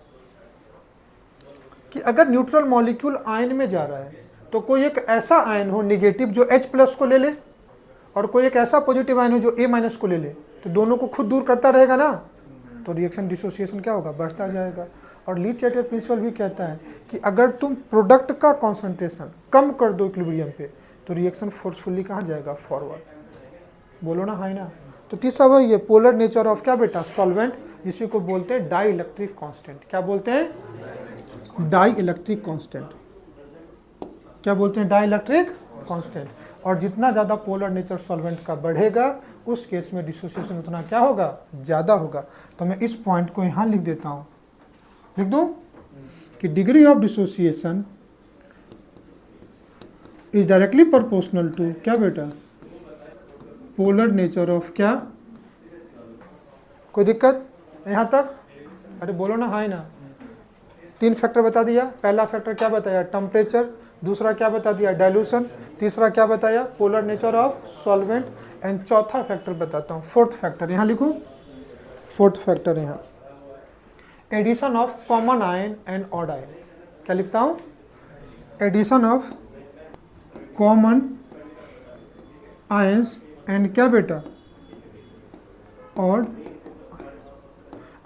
कि अगर न्यूट्रल मॉलिक्यूल आयन में जा रहा है तो कोई एक ऐसा आयन हो निगेटिव जो H+ को ले ले, और कोई एक ऐसा पॉजिटिव आयन हो जो A- को ले ले, तो दोनों को खुद दूर करता रहेगा ना, तो रिएक्शन डिसोसिएशन क्या होगा, बढ़ता जाएगा। और ली चैटर प्रिंसिपल भी कहता है कि अगर तुम प्रोडक्ट का कॉन्सेंट्रेशन कम कर दो इक्विलिब्रियम पे तो रिएक्शन फोर्सफुली कहाँ जाएगा, फॉरवर्ड, बोलो ना हाँ ना। तो तीसरा वही है पोलर नेचर ऑफ क्या बेटा, सॉल्वेंट, जिसी को बोलते हैं डाई इलेक्ट्रिक कॉन्स्टेंट। क्या बोलते हैं, डाई इलेक्ट्रिक कॉन्स्टेंट। क्या बोलते हैं, डाई इलेक्ट्रिक कॉन्स्टेंट। और जितना ज़्यादा पोलर नेचर सॉल्वेंट का बढ़ेगा उस केस में डिसोसिएशन उतना क्या होगा, ज़्यादा होगा। तो मैं इस पॉइंट को यहाँ लिख देता हूँ, लिख दूँ कि degree of dissociation is directly proportional to क्या बेटा, पोलर नेचर ऑफ क्या, कोई दिक्कत यहाँ तक, अरे बोलो ना हाँ ना। 3 फैक्टर बता दिया, पहला फैक्टर क्या बताया, टेम्परेचर, दूसरा क्या बता दिया, डाइल्यूशन, तीसरा क्या बताया, polar nature of solvent, and चौथा फैक्टर बताता हूँ, फोर्थ फैक्टर, यहाँ लिखूँ, फोर्थ फैक्टर यहाँ addition of common ion and odd ion. क्या लिखता हूँ, addition of common ions and क्या बेटा, ऑड।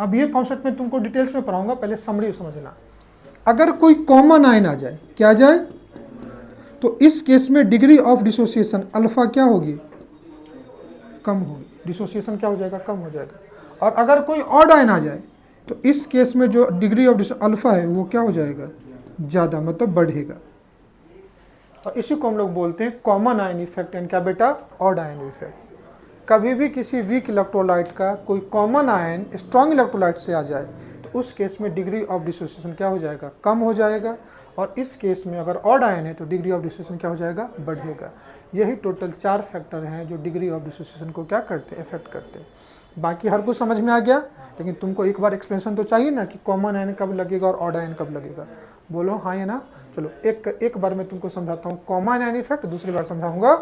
अब ये कॉन्सेप्ट में तुमको डिटेल्स में पढ़ाऊंगा, पहले समरी समझना। अगर कोई कॉमन आयन आ जाए, क्या आ जाए, तो इस केस में डिग्री ऑफ डिसोसिएशन अल्फा क्या होगी, कम होगी। डिसोसिएशन क्या हो जाएगा, कम हो जाएगा। और अगर कोई ऑड आयन आ जाए तो इस केस में जो डिग्री ऑफ अल्फा है वो क्या हो जाएगा, ज़्यादा, मतलब बढ़ेगा। और इसी को हम लोग बोलते हैं कॉमन आयन इफेक्ट एंड क्या बेटा, ऑड आयन इफेक्ट। कभी भी किसी वीक इलेक्ट्रोलाइट का कोई कॉमन आयन स्ट्रॉन्ग इलेक्ट्रोलाइट से आ जाए तो उस केस में डिग्री ऑफ डिसोसिएशन क्या हो जाएगा, कम हो जाएगा। और इस केस में अगर ऑड आयन है तो डिग्री ऑफ डिसोसिएशन क्या हो जाएगा, बढ़ेगा। यही टोटल 4 फैक्टर हैं जो डिग्री ऑफ डिसोसिएशन को क्या करते हैं, इफेक्ट करते हैं। बाकी हर कुछ समझ में आ गया, लेकिन तुमको एक बार एक्सप्लेनेशन तो चाहिए ना कि कॉमन आयन कब लगेगा और ऑड आयन कब लगेगा। बोलो हाँ या ना। चलो एक बार मैं तुमको समझाता हूँ कॉमन आयन इफेक्ट, दूसरी बार समझाऊंगा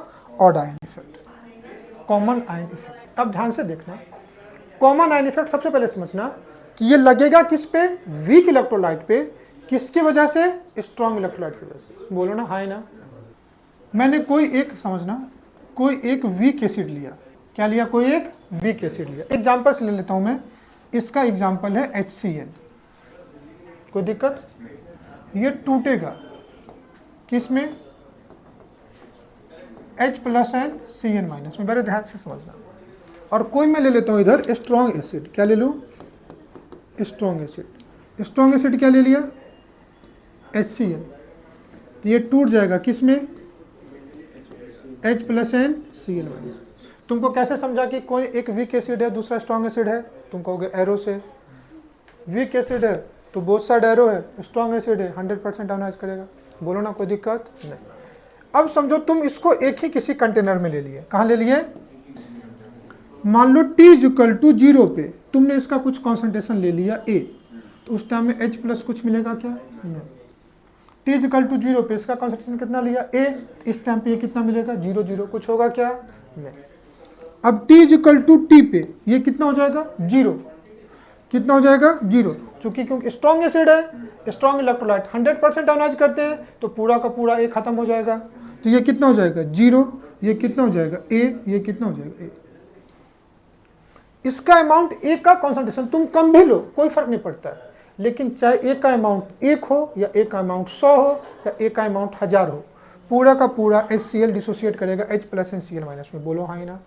odd ion effect. Common ion effect, अब ध्यान से देखना। कॉमन आयन इफेक्ट सबसे पहले समझना कि ये लगेगा किस पे, वीक इलेक्ट्रोलाइट पे। किसकी वजह से, स्ट्रॉन्ग इलेक्ट्रोलाइट की वजह से। बोलो ना हाँ ना। मैंने कोई एक, समझना, कोई एक वीक एसिड लिया। क्या लिया, कोई एक वीक एसिड लिया। एग्जाम्पल से ले लेता हूं मैं, इसका एग्जाम्पल है HCl। कोई दिक्कत, ये टूटेगा किस में, H plus and Cn minus में। बड़े ध्यान से समझना। और कोई मैं ले लेता हूं इधर स्ट्रॉन्ग एसिड। क्या ले लूं, स्ट्रॉन्ग एसिड। स्ट्रॉन्ग एसिड क्या ले लिया, HCl। तो ये टूट जाएगा किस में, H plus and Cl minus. तुमको कैसे समझा कि कोई एक वीक एसिड है दूसरा स्ट्रॉन्ग एसिड है, तुम कहोगे एरो से। वीक एसिड है तो बोथ साइड एरो है, स्ट्रॉन्ग एसिड है 100% आयोनाइज करेगा। बोलो ना, कोई दिक्कत नहीं। अब समझो तुम इसको एक ही किसी कंटेनर में ले लिए। कहाँ ले लिए, मान लो T=0 पे तुमने इसका कुछ कॉन्सेंट्रेशन ले लिया A, तो उस टाइम में H प्लस कुछ मिलेगा क्या, नहीं। T=0 पे इसका कॉन्सेंट्रेशन कितना लिया A, इस टाइम पे ये कितना मिलेगा, 0 0, कुछ होगा क्या, नहीं। अब T पे ये कितना हो जाएगा, 0। कितना हो जाएगा, 0। क्योंकि स्ट्रॉन्ग एसिड है, स्ट्रॉन्ग इलेक्ट्रोलाइट 100% आयोनाइज करते हैं, तो पूरा का पूरा A खत्म हो जाएगा। तो ये कितना हो जाएगा, 0। ये कितना हो जाएगा A, ये कितना हो जाएगा A। इसका अमाउंट A का कॉन्सेंट्रेशन तुम कम भी लो, कोई फर्क नहीं पड़ता है। लेकिन चाहे A का अमाउंट 1 हो या A का अमाउंट 100 हो या A का अमाउंट 1000 हो, पूरा का पूरा HCl डिसोसिएट करेगा H plus and Cl minus में। बोलो हाँ ही ना।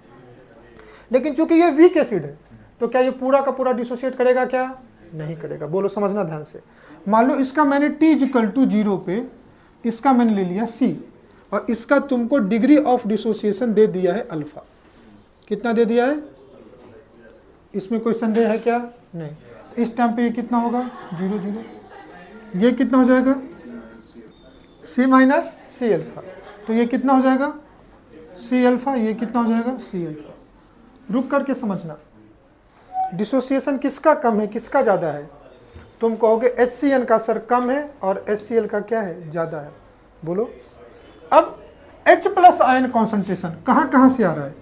लेकिन चूंकि ये वीक एसिड है तो क्या ये पूरा का पूरा डिसोसिएट करेगा क्या, नहीं करेगा। बोलो, समझना ध्यान से। मान लो इसका मैंने T=0 पे इसका मैंने ले लिया C, और इसका तुमको डिग्री ऑफ डिसोसिएशन दे दिया है अल्फा। कितना दे दिया है, इसमें कोई संदेह है क्या, नहीं। तो इस टाइम पे ये कितना होगा, 0 0। ये कितना हो जाएगा, C माइनस C अल्फा। तो ये कितना हो जाएगा, C अल्फा। ये कितना हो जाएगा, C अल्फा। रुक करके समझना, डिसोसिएशन किसका कम है किसका ज़्यादा है। तुम कहोगे HCl का सर कम है और HCl का क्या है, ज़्यादा है। बोलो। अब H प्लस आयन कॉन्सेंट्रेशन कहाँ कहाँ से आ रहा है,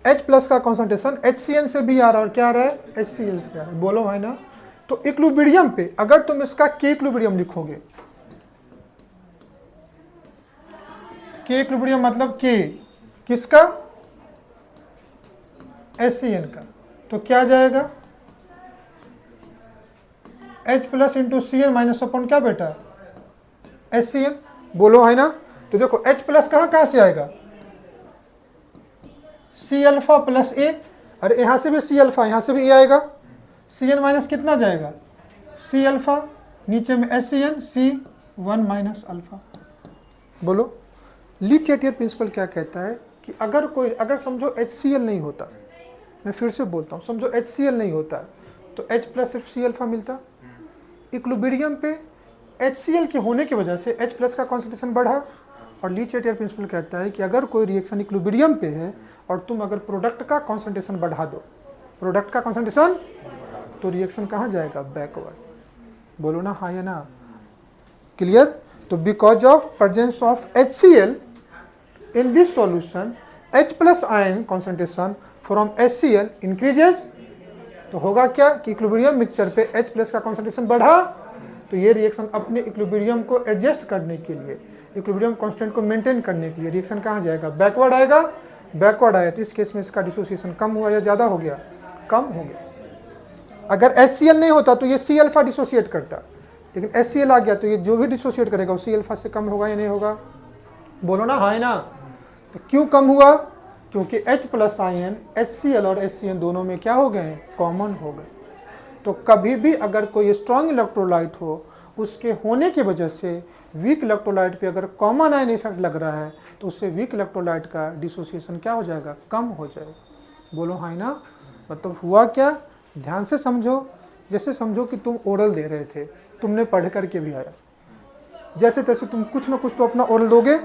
H प्लस का कॉन्सेंट्रेशन HCl से भी आ रहा है और क्या आ रहा है, HCl से आ रहा है। बोलो भाई ना। तो इक्विलिब्रियम पे अगर तुम इसका K इक्विलिब्रियम लिखोगे, K इक्विलिब्रियम मतलब K किसका, HCl का, तो क्या जाएगा, H plus into Cl minus upon क्या बेटा, HCl। बोलो है ना। तो देखो H प्लस कहाँ कहाँ से आएगा, C अल्फा प्लस A। अरे यहाँ से भी C अल्फा, यहाँ से भी A आएगा। Cl माइनस कितना जाएगा, C अल्फा, नीचे में HCl C1 माइनस अल्फा। बोलो। ली चैटियर प्रिंसिपल क्या कहता है कि अगर समझो HCl नहीं होता, मैं फिर से बोलता हूँ, समझो HCl नहीं होता तो H प्लस सिर्फ C अल्फा मिलता। इक्विलिब्रियम पे HCl के होने की वजह से H प्लस का कॉन्सेंट्रेशन बढ़ा। और ली चैटियर प्रिंसिपल कहता है कि अगर कोई रिएक्शन इक्विलिब्रियम पे है और तुम अगर प्रोडक्ट का कॉन्सेंट्रेशन बढ़ा दो, प्रोडक्ट का कॉन्सेंट्रेशन, तो रिएक्शन कहाँ जाएगा, बैकवर्ड। बोलो ना हाँ या ना। क्लियर। तो because of presence of HCl in this solution, H plus ion concentration from HCl increases। तो होगा क्या कि इक्विलिब्रियम मिक्सचर पे H प्लस का कॉन्सेंट्रेशन बढ़ा, तो ये रिएक्शन अपने इक्विलिब्रियम को एडजस्ट करने के लिए, इक्विलिब्रियम कांस्टेंट को मेंटेन करने के लिए रिएक्शन कहाँ जाएगा, बैकवर्ड आएगा। बैकवर्ड आया तो इस केस में इसका डिसोसिएशन कम हुआ या ज़्यादा हो गया, कम हो गया। अगर HCl नहीं होता तो ये C अल्फा डिसोसिएट करता, लेकिन HCl आ गया तो ये जो भी डिसोसिएट करेगा वो C अल्फा से कम होगा या नहीं होगा? बोलो ना हाँ ना। तो क्यों कम हुआ? क्योंकि H प्लस आयन HCl और HCN दोनों में क्या हो गए? कॉमन हो गए। तो कभी भी अगर कोई स्ट्रॉन्ग इलेक्ट्रोलाइट हो, उसके होने की वजह से वीक इलेक्ट्रोलाइट पे अगर कॉमन आयन इफेक्ट लग रहा है तो उससे वीक इलेक्ट्रोलाइट का डिसोसिएशन क्या हो जाएगा? कम हो जाएगा। बोलो हाँ ना। मतलब हुआ क्या? ध्यान से समझो। जैसे समझो कि तुम ओरल दे रहे थे, तुमने पढ़ करके भी आया, जैसे तैसे तुम कुछ ना कुछ तो अपना ओरल दोगे,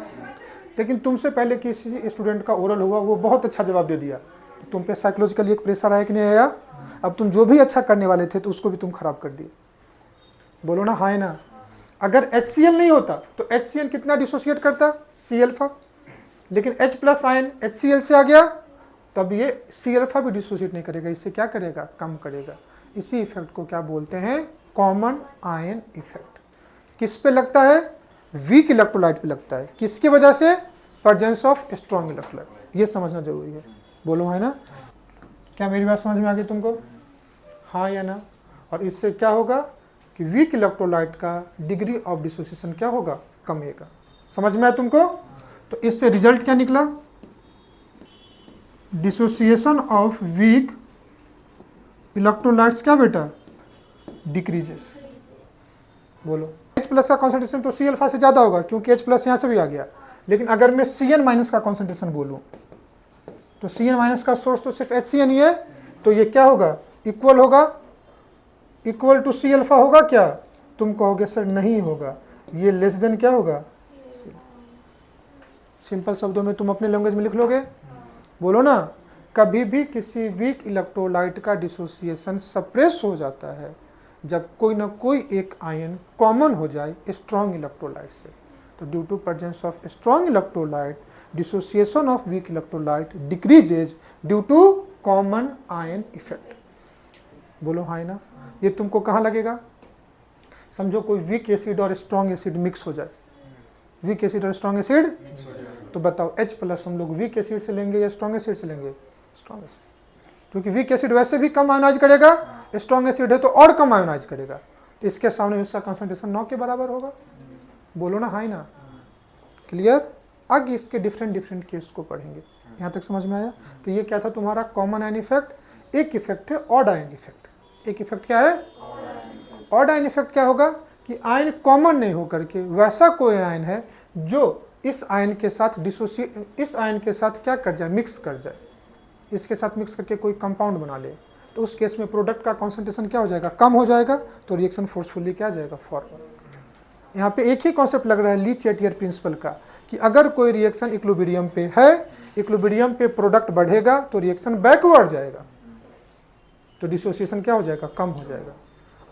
लेकिन तुमसे पहले किसी स्टूडेंट का ओरल हुआ, वो बहुत अच्छा जवाब दे दिया, तुम पे साइकोलॉजिकली एक प्रेशर आया कि नहीं आया? अब तुम जो भी अच्छा करने वाले थे तो उसको भी तुम खराब कर दिए। बोलो ना हाँ ना। अगर HCl नहीं होता तो HCl कितना डिसोसिएट करता? C alpha. लेकिन H प्लस आयन HCl से आ गया, तब ये C अल्फा भी डिसोसिएट नहीं करेगा, इससे क्या करेगा? कम करेगा। इसी इफेक्ट को क्या बोलते हैं? Common ion effect. किस पे लगता है? वीक इलेक्ट्रोलाइट पे लगता है। किसकी वजह से? Presence of strong electrolyte. ये समझना जरूरी है। बोलो है ना। क्या मेरी बात समझ में आ गई तुमको? हाँ या ना। और इससे क्या होगा कि वीक इलेक्ट्रोलाइट का डिग्री ऑफ डिसोसिएशन क्या होगा? कमेगा। समझ में आया तुमको? तो इससे रिजल्ट क्या निकला? डिसोसिएशन ऑफ वीक इलेक्ट्रोलाइट्स क्या बेटा? डिक्रीजेस। बोलो। H प्लस का कॉन्सेंट्रेशन तो C अल्फा से ज़्यादा होगा क्योंकि H प्लस यहाँ से भी आ गया, लेकिन अगर मैं Cn माइनस का कॉन्सेंट्रेशन बोलूँ तो Cn माइनस का सोर्स तो सिर्फ HCN ही है, तो ये क्या होगा? इक्वल होगा, इक्वल टू C अल्फा होगा क्या? तुम कहोगे सर नहीं होगा, ये लेस देन क्या होगा? सिंपल शब्दों में तुम अपने लैंग्वेज में लिख लोगे। बोलो ना। कभी भी किसी वीक इलेक्ट्रोलाइट का डिसोसिएशन सप्रेस हो जाता है जब कोई ना कोई एक आयन कॉमन हो जाए स्ट्रॉन्ग इलेक्ट्रोलाइट से। तो due to presence of strong electrolyte dissociation of weak electrolyte decreases due to common ion effect. बोलो हाँ ना। ये तुमको कहाँ लगेगा? समझो कोई वीक एसिड और स्ट्रॉन्ग एसिड मिक्स हो जाए, वीक एसिड और स्ट्रॉन्ग एसिड, तो बताओ H प्लस हम लोग वीक एसिड से लेंगे या स्ट्रॉन्ग एसिड से लेंगे? Strong acid. क्योंकि वीक एसिड वैसे भी कम आयोनाइज करेगा, स्ट्रॉन्ग एसिड है तो और कम आयोनाइज करेगा, तो इसके सामने इसका कंसंट्रेशन 9 के बराबर होगा। बोलो ना हाँ ना। क्लियर? आगे इसके डिफरेंट केस को पढ़ेंगे। यहाँ तक समझ में आया? तो ये क्या था तुम्हारा कॉमन आयन इफेक्ट। एक इफेक्ट है ऑड आयन इफेक्ट। एक इफेक्ट क्या है? ऑड आयन इफेक्ट क्या होगा कि आयन कॉमन नहीं होकर के वैसा कोई आयन है जो इस आयन के साथ इस आयन के साथ क्या कर जाए? मिक्स कर जाए, इसके साथ मिक्स करके कोई कंपाउंड बना ले, तो उस केस में प्रोडक्ट का कॉन्सेंट्रेशन क्या हो जाएगा? कम हो जाएगा, तो रिएक्शन फोर्सफुली क्या जाएगा? फॉरवर्ड। यहाँ पे एक ही कॉन्सेप्ट लग रहा है ली चैटियर प्रिंसिपल का कि अगर कोई रिएक्शन इक्विलिब्रियम पे है, इक्विलिब्रियम पे प्रोडक्ट बढ़ेगा तो रिएक्शन बैकवर्ड जाएगा, तो डिसोसिएशन क्या हो जाएगा? कम हो जाएगा।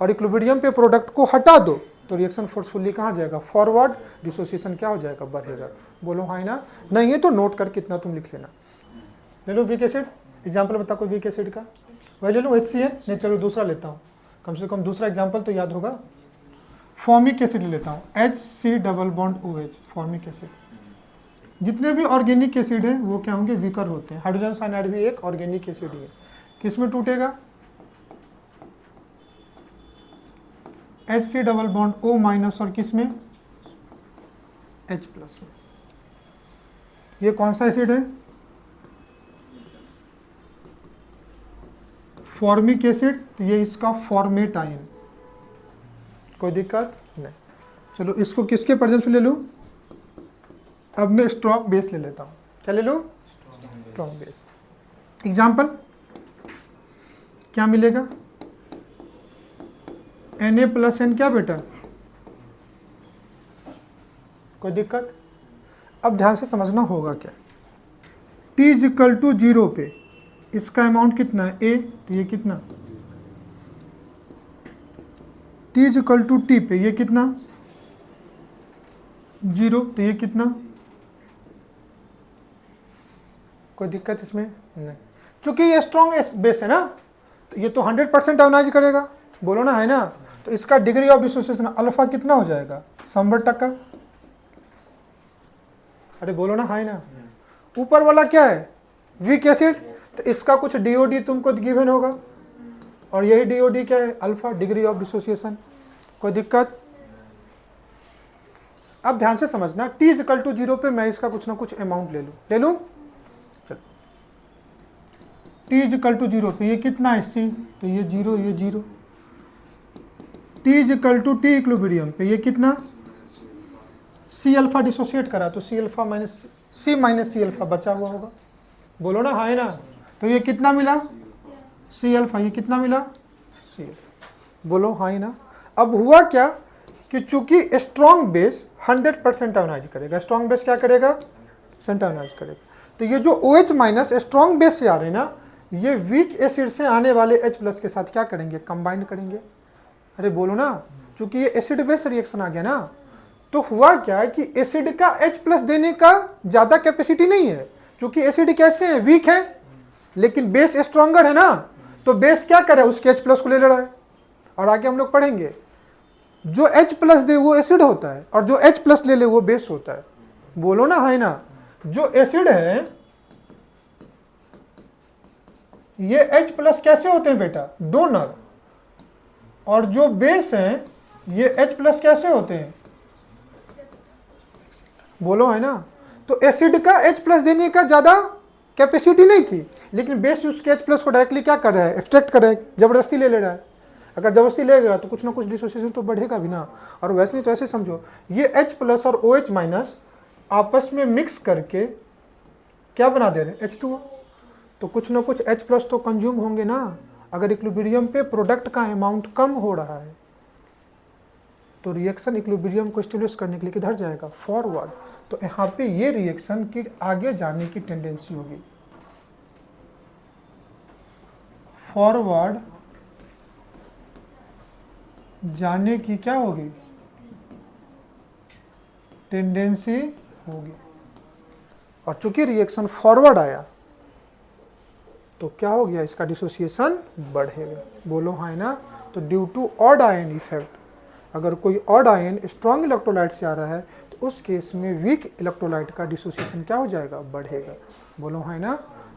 और इक्विलिब्रियम पे प्रोडक्ट को हटा दो तो रिएक्शन फोर्सफुली कहाँ जाएगा? फॉरवर्ड। डिसोसिएशन क्या हो जाएगा? बढ़ेगा। बोलो हाँ ना। नहीं है तो नोट करके इतना तुम लिख लेना। ले लो वीक एसिड, एग्जाम्पल बता कोई वीक एसिड का। वही ले लो HCl। नहीं चलो दूसरा लेता हूँ, कम से कम दूसरा एग्जाम्पल तो याद होगा। फॉर्मिक एसिड लेता हूँ, HC double bond OH। Formic acid. जितने भी ऑर्गेनिक एसिड है वो क्या होंगे? वीकर होते हैं। हाइड्रोजन साइनाइड भी एक ऑर्गेनिक एसिड ही है। किस में टूटेगा? HC double bond O minus और किस में? H प्लस में। ये कौन सा एसिड है? Formic acid. तो ये इसका फॉर्मेट आयन। कोई दिक्कत नहीं। चलो इसको किसके प्रेजेंस में ले लूँ? अब मैं स्ट्रॉन्ग बेस ले लेता हूँ। क्या ले लूँ? Strong base. एग्जाम्पल क्या मिलेगा? Na प्लस N क्या बेटा? कोई दिक्कत? अब ध्यान से समझना होगा क्या। T इज इक्वल टू 0 पे इसका अमाउंट कितना है? A। तो ये कितना? T is equal to T पे ये कितना? 0। तो ये कितना? कोई दिक्कत इसमें नहीं। चूंकि ये स्ट्रॉन्ग बेस है ना, तो ये तो 100% आयोनाइज करेगा। बोलो ना है ना। तो इसका डिग्री ऑफ डिसोसिएशन अल्फा कितना हो जाएगा? 100%। अरे बोलो ना है ना। ऊपर वाला क्या है? Weak acid. तो इसका कुछ DOD तुमको गिवन होगा, और यही DOD क्या है, अल्फा, डिग्री ऑफ डिसोसिएशन। कोई दिक्कत? अब ध्यान से समझना, t इक्वल टू 0 पे मैं इसका कुछ ना कुछ अमाउंट ले लूं। चलो, t इक्वल टू 0 पे ये कितना है c, तो ये 0, ये 0। t equal to t equilibrium पे ये कितना, c अल्फा डिसोसिएट करा तो c alpha minus c alpha बचा हुआ होगा। बोलो ना, हाँ है ना। तो ये कितना मिला, c अल्फा, ये कितना मिला, c अल्फा। बोलो हाँ है ना। अब हुआ क्या कि चूंकि स्ट्रॉन्ग बेस 100% आयोनाइज करेगा, स्ट्रॉन्ग बेस क्या करेगा, आयोनाइज करेगा। तो ये जो OH माइनस स्ट्रॉन्ग बेस से आ रहे हैं ना, ये वीक एसिड से आने वाले H प्लस के साथ क्या करेंगे, कंबाइंड करेंगे। अरे बोलो ना, चूंकि ये एसिड बेस रिएक्शन आ गया ना, तो हुआ क्या है कि एसिड का H प्लस देने का ज्यादा कैपेसिटी नहीं है, क्योंकि एसिड कैसे है, वीक है, लेकिन बेस स्ट्रॉन्गर है ना, तो बेस क्या करे, उसके H प्लस को ले रहा है। और आगे हम लोग पढ़ेंगे, जो H प्लस दे वो एसिड होता है, और जो H प्लस ले वो बेस होता है। बोलो ना है ना। जो एसिड है ये H प्लस कैसे होते हैं बेटा, डोनर, और जो बेस है ये H प्लस कैसे होते हैं, बोलो है ना। तो एसिड का H प्लस देने का ज्यादा कैपेसिटी नहीं थी, लेकिन बेस उसके H प्लस को डायरेक्टली क्या कर रहा है, एक्सट्रैक्ट कर रहा है, जबरदस्ती ले रहा है। अगर जबरदस्ती लेगा तो कुछ ना कुछ डिसोसिएशन तो बढ़ेगा भी ना। और वैसे नहीं तो ऐसे समझो, ये H प्लस और OH माइनस आपस में मिक्स करके क्या बना दे रहे हैं, H2O। तो कुछ ना कुछ H प्लस तो कंज्यूम होंगे ना। अगर इक्विलिब्रियम पे प्रोडक्ट का अमाउंट कम हो रहा है तो रिएक्शन इक्विलिब्रियम को स्टेब्लिश करने के लिए किधर जाएगा, फॉरवर्ड। तो यहाँ पे ये रिएक्शन की आगे जाने की टेंडेंसी होगी, फॉरवर्ड जाने की क्या होगी, टेंडेंसी होगी। और चूंकि रिएक्शन फॉरवर्ड आया तो क्या हो गया, इसका डिसोसिएशन बढ़ेगा। बोलो हाँ ना। तो due to odd ion effect, अगर कोई ऑड आयन स्ट्रॉन्ग इलेक्ट्रोलाइट से आ रहा है तो उस केस में वीक इलेक्ट्रोलाइट का डिसोसिएशन क्या हो जाएगा, बढ़ेगा। बोलो हाँ ना।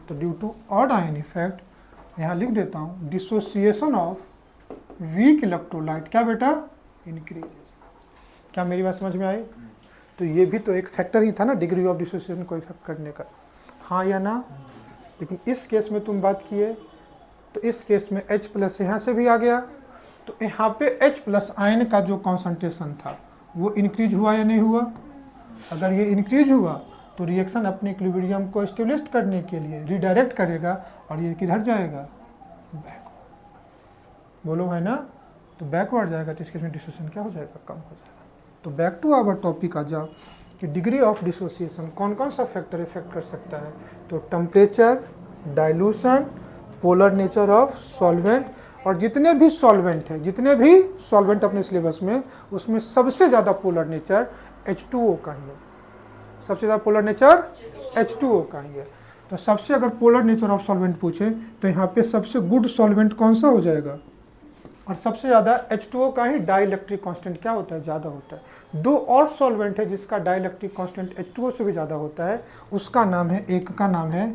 तो due to odd ion effect यहाँ लिख देता हूँ, डिसोसिएशन ऑफ वीक इलेक्ट्रोलाइट क्या बेटा, इंक्रीज। क्या मेरी बात समझ में आई? तो ये भी तो एक फैक्टर ही था ना डिग्री ऑफ डिसोसिएशन को इफेक्ट करने का, हाँ या ना। लेकिन इस केस में तुम बात किए तो इस केस में H प्लस यहाँ से भी आ गया, तो यहाँ पे H प्लस आयन का जो कॉन्सेंट्रेशन था वो इंक्रीज हुआ या नहीं हुआ। अगर ये इंक्रीज हुआ तो रिएक्शन अपने इक्विलिब्रियम को एस्टेब्लिश करने के लिए रिडायरेक्ट करेगा, और ये किधर जाएगा, बैकवर्ड। बोलो है ना। तो बैकवर्ड जाएगा तो इसके में डिसोसिएशन क्या हो जाएगा, कम हो जाएगा। तो बैक टू आवर टॉपिक आ जाओ कि डिग्री ऑफ डिसोसिएशन कौन कौन सा फैक्टर इफेक्ट कर सकता है। तो temperature, dilution, polar nature of solvent, और जितने भी सॉल्वेंट हैं, जितने भी सॉल्वेंट अपने सिलेबस में, उसमें सबसे ज़्यादा पोलर नेचर H2O का ही है। सबसे ज़्यादा पोलर नेचर H2O का ही है। तो सबसे अगर पोलर नेचर ऑफ सॉल्वेंट पूछे तो यहाँ पे सबसे गुड सॉल्वेंट कौन सा हो जाएगा, और सबसे ज़्यादा H2O का ही डाइलेक्ट्रिक कांस्टेंट क्या होता है, ज़्यादा होता है। दो और सॉल्वेंट है जिसका डाइलेक्ट्रिक कांस्टेंट H2O से भी ज़्यादा होता है, उसका नाम है, एक का नाम है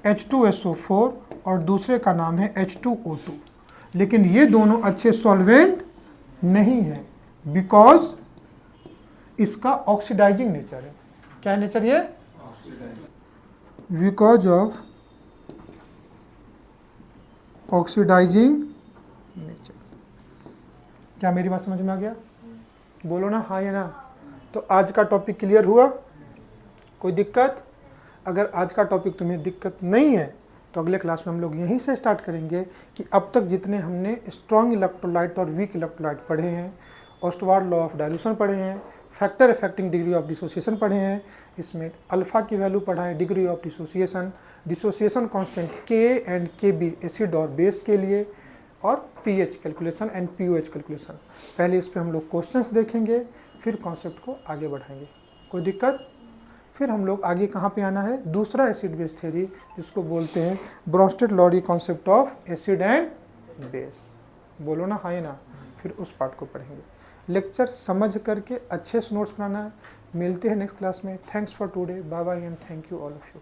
H2SO4 और दूसरे का नाम है H2O2। लेकिन ये दोनों अच्छे सॉल्वेंट नहीं है बिकॉज इसका ऑक्सीडाइजिंग नेचर है। क्या नेचर ये, बिकॉज ऑफ ऑक्सीडाइजिंग नेचर। क्या मेरी बात समझ में आ गया, बोलो ना हाँ या ना। तो आज का टॉपिक क्लियर हुआ, कोई दिक्कत? अगर आज का टॉपिक तुम्हें दिक्कत नहीं है तो अगले क्लास में हम लोग यहीं से स्टार्ट करेंगे कि अब तक जितने हमने स्ट्रॉन्ग इलेक्ट्रोलाइट और वीक इलेक्ट्रोलाइट पढ़े हैं, ओस्टवार्ड लॉ ऑफ डाइल्यूशन पढ़े हैं, factor affecting degree of dissociation पढ़े हैं, इसमें अल्फा की वैल्यू पढ़ा है, degree of dissociation, dissociation constant K and Kb acid और बेस के लिए, और pH calculation and pOH calculation. पहले इस पे हम लोग क्वेश्चंस देखेंगे, फिर कॉन्सेप्ट को आगे बढ़ाएंगे। कोई दिक्कत? फिर हम लोग आगे कहाँ पे आना है, दूसरा एसिड बेस थ्योरी जिसको बोलते हैं Bronsted-lorry concept of acid and base. बोलो ना हाँ या ना। फिर उस पार्ट को पढ़ेंगे। लेक्चर समझ करके अच्छे से नोट्स बनाना है। मिलते हैं नेक्स्ट क्लास में। Thanks for today, bye bye and thank you all of you.